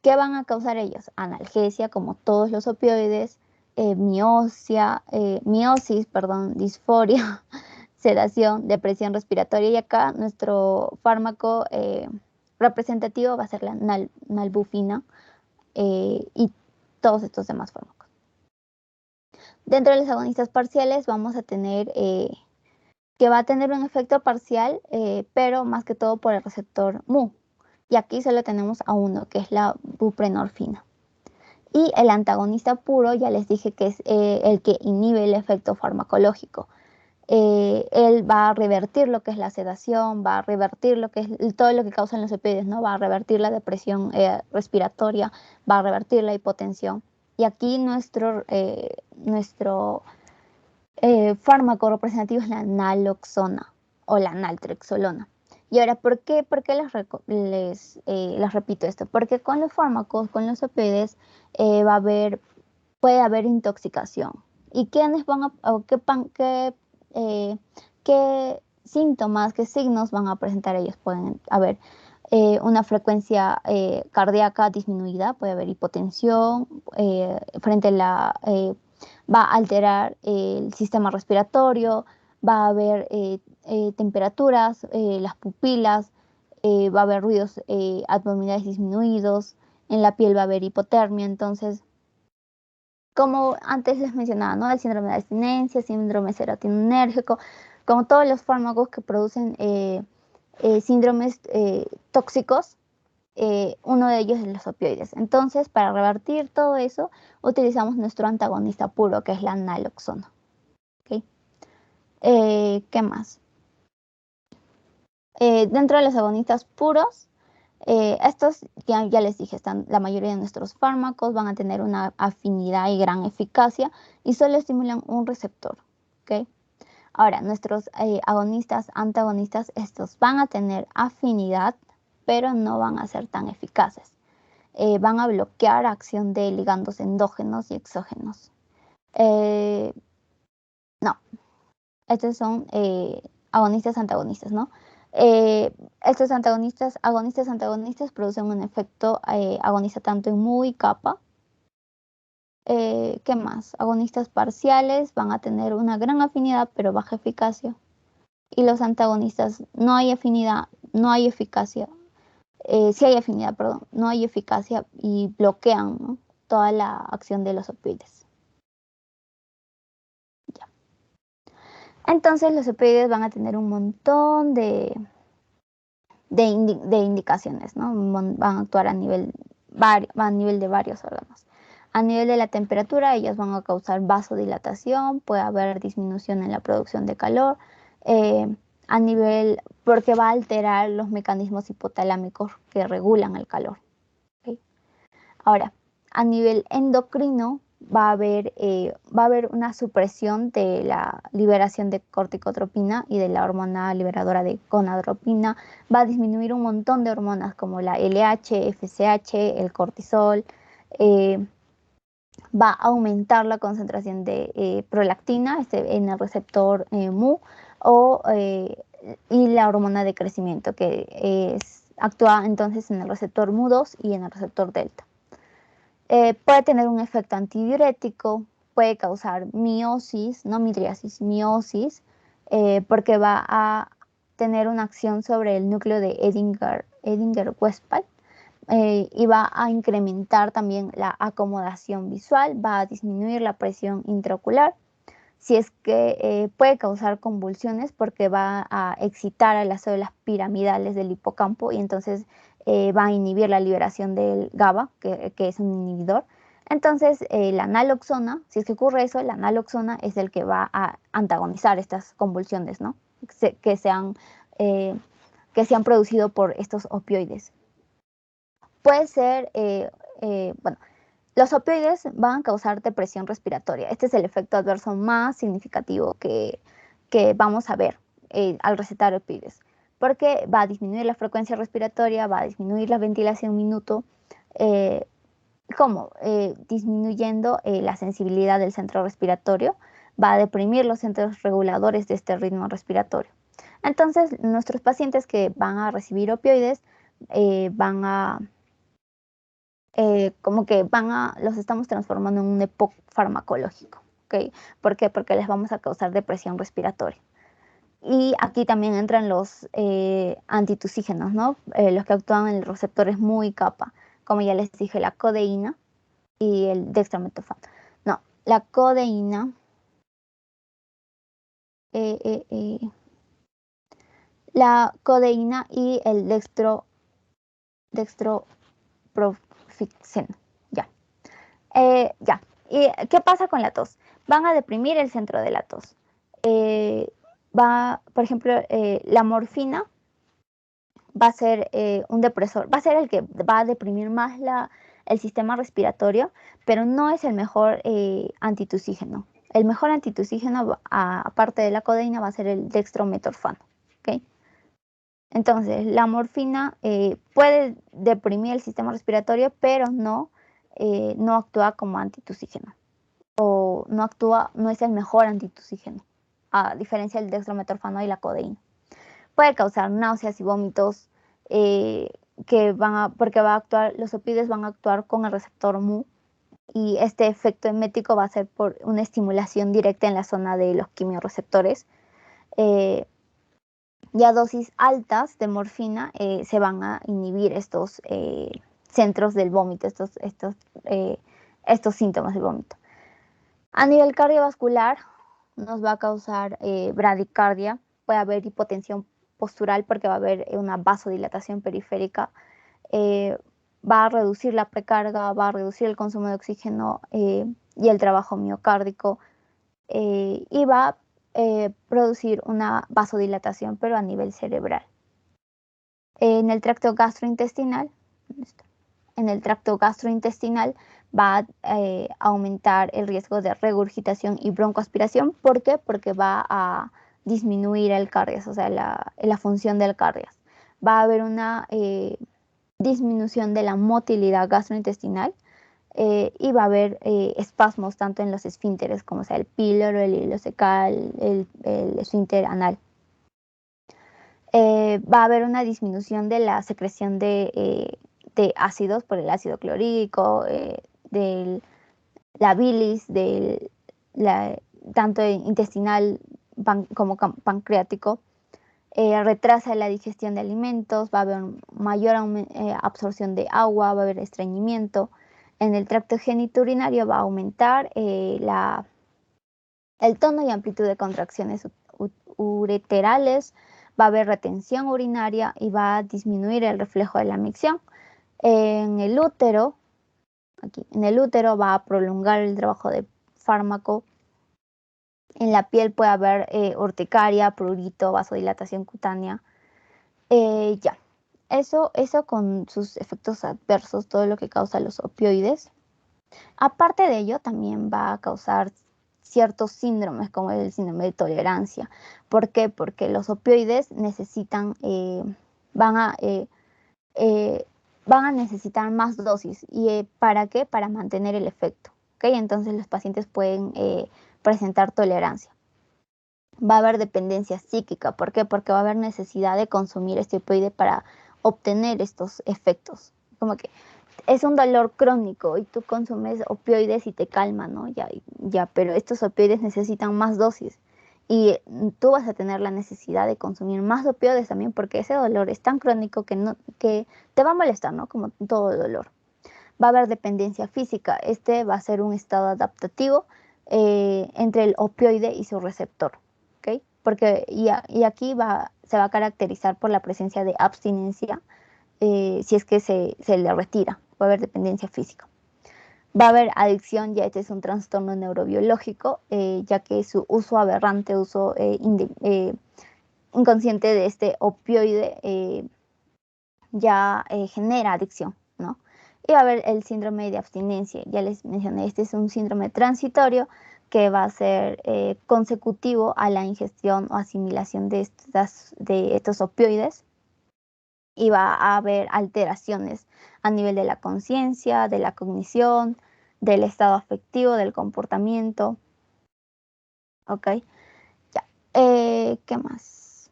¿Qué van a causar ellos? Analgesia, como todos los opioides, miosis, disforia, sedación, depresión respiratoria. Y acá nuestro fármaco representativo va a ser la nalbufina y todos estos demás fármacos. Dentro de los agonistas parciales vamos a tener que va a tener un efecto parcial, pero más que todo por el receptor Mu. Y aquí solo tenemos a uno, que es la buprenorfina. Y el antagonista puro, ya les dije que es el que inhibe el efecto farmacológico. Él va a revertir lo que es la sedación, va a revertir lo que es todo lo que causan los opioides, ¿no? Va a revertir la depresión respiratoria, va a revertir la hipotensión. Y aquí nuestro fármaco representativo es la naloxona o la naltrexolona. Y ahora, ¿por qué les repito esto? Porque con los fármacos, con los opioides, puede haber intoxicación. ¿Y quiénes van qué síntomas, qué signos van a presentar ellos? Pueden haber una frecuencia cardíaca disminuida, puede haber hipotensión, va a alterar el sistema respiratorio, va a haber temperaturas, las pupilas, va a haber ruidos abdominales disminuidos, en la piel va a haber hipotermia. Entonces, como antes les mencionaba, ¿no? El síndrome de abstinencia, síndrome serotoninérgico, como todos los fármacos que producen síndromes tóxicos, uno de ellos es los opioides. Entonces, para revertir todo eso, utilizamos nuestro antagonista puro, que es la naloxona. ¿Okay? ¿Qué más? Dentro de los agonistas puros, estos ya les dije, la mayoría de nuestros fármacos van a tener una afinidad y gran eficacia y solo estimulan un receptor. ¿Okay? Ahora, nuestros agonistas, antagonistas, estos van a tener afinidad, pero no van a ser tan eficaces. Van a bloquear acción de ligandos endógenos y exógenos. No, estos son agonistas antagonistas, ¿no? Estos agonistas producen un efecto agonista tanto en Mu y kappa. ¿Qué más? Agonistas parciales van a tener una gran afinidad, pero baja eficacia. Y los antagonistas no hay afinidad, no hay eficacia. Sí hay afinidad, perdón, no hay eficacia y bloquean, ¿no? Toda la acción de los opioides. Ya. Entonces los opioides van a tener un montón de indicaciones, ¿no? Van a actuar a nivel de varios órganos. A nivel de la temperatura, ellas van a causar vasodilatación, puede haber disminución en la producción de calor, porque va a alterar los mecanismos hipotalámicos que regulan el calor. ¿Okay? Ahora, a nivel endocrino va a haber una supresión de la liberación de corticotropina y de la hormona liberadora de gonadotropina. Va a disminuir un montón de hormonas como la LH, FSH, el cortisol. Va a aumentar la concentración de prolactina en el receptor Mu y la hormona de crecimiento que actúa entonces en el receptor Mu2 y en el receptor delta. Puede tener un efecto antidiurético, puede causar miosis, no midriasis, miosis, porque va a tener una acción sobre el núcleo de Edinger-Westphal. Y va a incrementar también la acomodación visual, va a disminuir la presión intraocular, si es que puede causar convulsiones porque va a excitar a las células piramidales del hipocampo y entonces va a inhibir la liberación del GABA, que es un inhibidor. Entonces, la naloxona, si es que ocurre eso, la naloxona es el que va a antagonizar estas convulsiones, ¿no? Que se han producido por estos opioides. Puede ser, bueno, los opioides van a causar depresión respiratoria. Este es el efecto adverso más significativo que vamos a ver al recetar opioides, porque va a disminuir la frecuencia respiratoria, va a disminuir la ventilación minuto. ¿Cómo? Disminuyendo la sensibilidad del centro respiratorio, va a deprimir los centros reguladores de este ritmo respiratorio. Entonces, nuestros pacientes que van a recibir opioides los estamos transformando en un EPOC farmacológico, ¿ok? ¿Por qué? Porque les vamos a causar depresión respiratoria. Y aquí también entran los antitusígenos, ¿no? Los que actúan en receptores muy kappa, como ya les dije, la codeína y el dextromethorphan. No, la codeína, y el dextroprofixen. Ya. Ya. ¿Y qué pasa con la tos? Van a deprimir el centro de la tos. Por ejemplo, la morfina va a ser un depresor, va a ser el que va a deprimir más el sistema respiratorio, pero no es el mejor antitusígeno. El mejor antitusígeno, aparte de la codeína, va a ser el dextromethorphan, ¿ok? Entonces, la morfina puede deprimir el sistema respiratorio, pero no actúa como antitusígeno, o no es el mejor antitusígeno, a diferencia del dextromethorphan y la codeína. Puede causar náuseas y vómitos, porque los opioides van a actuar con el receptor mu, y este efecto emético va a ser por una estimulación directa en la zona de los quimiorreceptores. Y a dosis altas de morfina se van a inhibir estos centros del vómito, estos síntomas del vómito. A nivel cardiovascular nos va a causar bradicardia, puede haber hipotensión postural porque va a haber una vasodilatación periférica, va a reducir la precarga, va a reducir el consumo de oxígeno y el trabajo miocárdico, y va a producir una vasodilatación, pero a nivel cerebral. En el tracto gastrointestinal va a aumentar el riesgo de regurgitación y broncoaspiración. ¿Por qué? Porque va a disminuir el cardias, o sea, la función del cardias. Va a haber una disminución de la motilidad gastrointestinal, y va a haber espasmos tanto en los esfínteres, como sea el píloro, el ileocecal, el esfínter anal. Va a haber una disminución de la secreción de ácidos por el ácido clorhídrico, de la bilis, tanto intestinal como pancreático. Retrasa la digestión de alimentos, va a haber mayor absorción de agua, va a haber estreñimiento. En el tracto genitourinario va a aumentar el tono y amplitud de contracciones ureterales, va a haber retención urinaria y va a disminuir el reflejo de la micción. En el útero va a prolongar el trabajo de fármaco. En la piel puede haber urticaria, prurito, vasodilatación cutánea. Ya. Eso con sus efectos adversos, todo lo que causa los opioides. Aparte de ello, también va a causar ciertos síndromes, como el síndrome de tolerancia. ¿Por qué? Porque los opioides van a necesitar más dosis. ¿Y para qué? Para mantener el efecto, ¿okay? Entonces los pacientes pueden presentar tolerancia. Va a haber dependencia psíquica. ¿Por qué? Porque va a haber necesidad de consumir este opioide para obtener estos efectos. Como que es un dolor crónico y tú consumes opioides y te calma, ¿no? Ya, pero estos opioides necesitan más dosis y tú vas a tener la necesidad de consumir más opioides también, porque ese dolor es tan crónico que te va a molestar, ¿no? Como todo dolor. Va a haber dependencia física. Este va a ser un estado adaptativo entre el opioide y su receptor, ¿ok? Y aquí se va a caracterizar por la presencia de abstinencia, si es que se le retira. Va a haber dependencia física. Va a haber adicción, ya este es un trastorno neurobiológico, ya que su uso aberrante, uso inconsciente de este opioide ya genera adicción, ¿no? Y va a haber el síndrome de abstinencia. Ya les mencioné, este es un síndrome transitorio que va a ser consecutivo a la ingestión o asimilación de estos opioides, y va a haber alteraciones a nivel de la conciencia, de la cognición, del estado afectivo, del comportamiento. ¿Ok? Ya. ¿Qué más?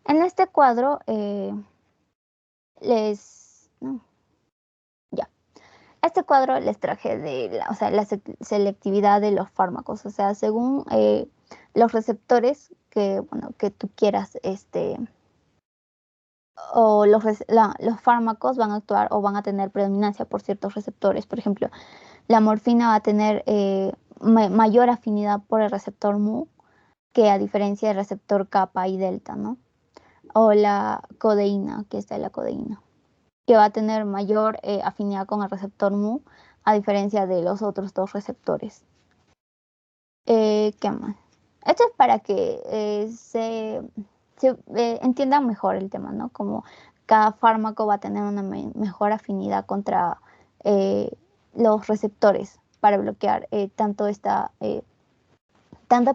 En este cuadro no, ya. Este cuadro les traje de la selectividad de los fármacos, o sea, según los receptores que tú quieras, o los fármacos van a actuar o van a tener predominancia por ciertos receptores. Por ejemplo, la morfina va a tener mayor afinidad por el receptor mu, que a diferencia del receptor kappa y delta, ¿no? O la codeína, que está la codeína, que va a tener mayor afinidad con el receptor mu, a diferencia de los otros dos receptores. ¿Qué más? Esto es para que se entiendan mejor el tema, ¿no? Como cada fármaco va a tener una mejor afinidad contra los receptores para bloquear tanto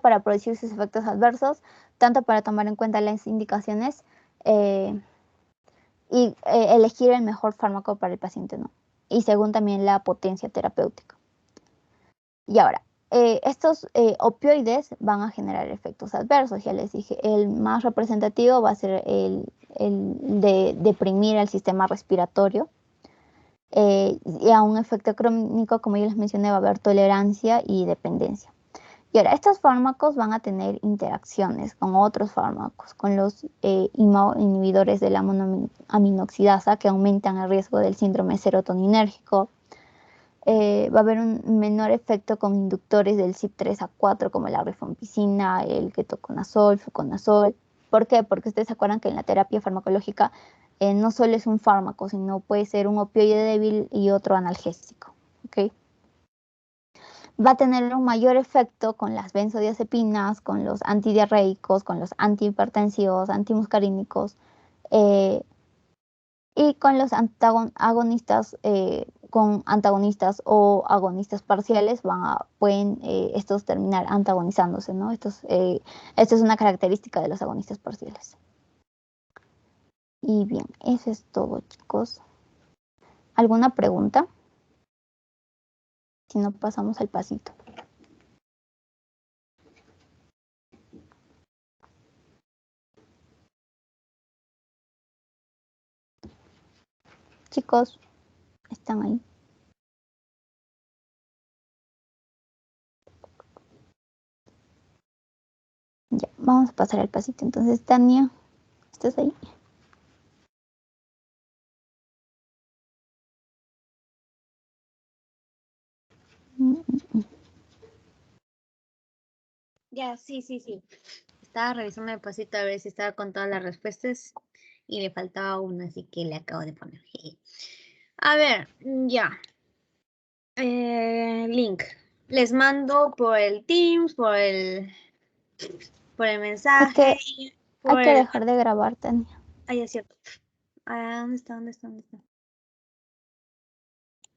para producir sus efectos adversos, tanto para tomar en cuenta las indicaciones y elegir el mejor fármaco para el paciente, ¿no? Y según también la potencia terapéutica. Y ahora, estos opioides van a generar efectos adversos. Ya les dije, el más representativo va a ser el de deprimir el sistema respiratorio. Y a un efecto crónico, como ya les mencioné, va a haber tolerancia y dependencia. Y ahora, estos fármacos van a tener interacciones con otros fármacos, con los inhibidores de la monoaminoxidasa, que aumentan el riesgo del síndrome serotoninérgico. Va a haber un menor efecto con inductores del CYP3A4, como la rifampicina, el ketoconazol, fluconazol. ¿Por qué? Porque ustedes se acuerdan que en la terapia farmacológica no solo es un fármaco, sino puede ser un opioide débil y otro analgésico. ¿Okay? Va a tener un mayor efecto con las benzodiazepinas, con los antidiarreicos, con los antihipertensivos, antimuscarínicos y con los agonistas, con antagonistas o agonistas parciales pueden estos terminar antagonizándose, ¿no? Esto es una característica de los agonistas parciales. Y bien, eso es todo, chicos. ¿Alguna pregunta? Si no, pasamos al pasito. Chicos, ¿están ahí? Ya, vamos a pasar al pasito. Entonces, Tania, ¿estás ahí? Ya, sí. Estaba revisando el pasito a ver si estaba con todas las respuestas y le faltaba una, así que le acabo de poner. A ver, ya. Link. Les mando por el Teams, por el mensaje. Hay que dejar de grabar, Tania. Ay, es cierto. ¿Dónde está?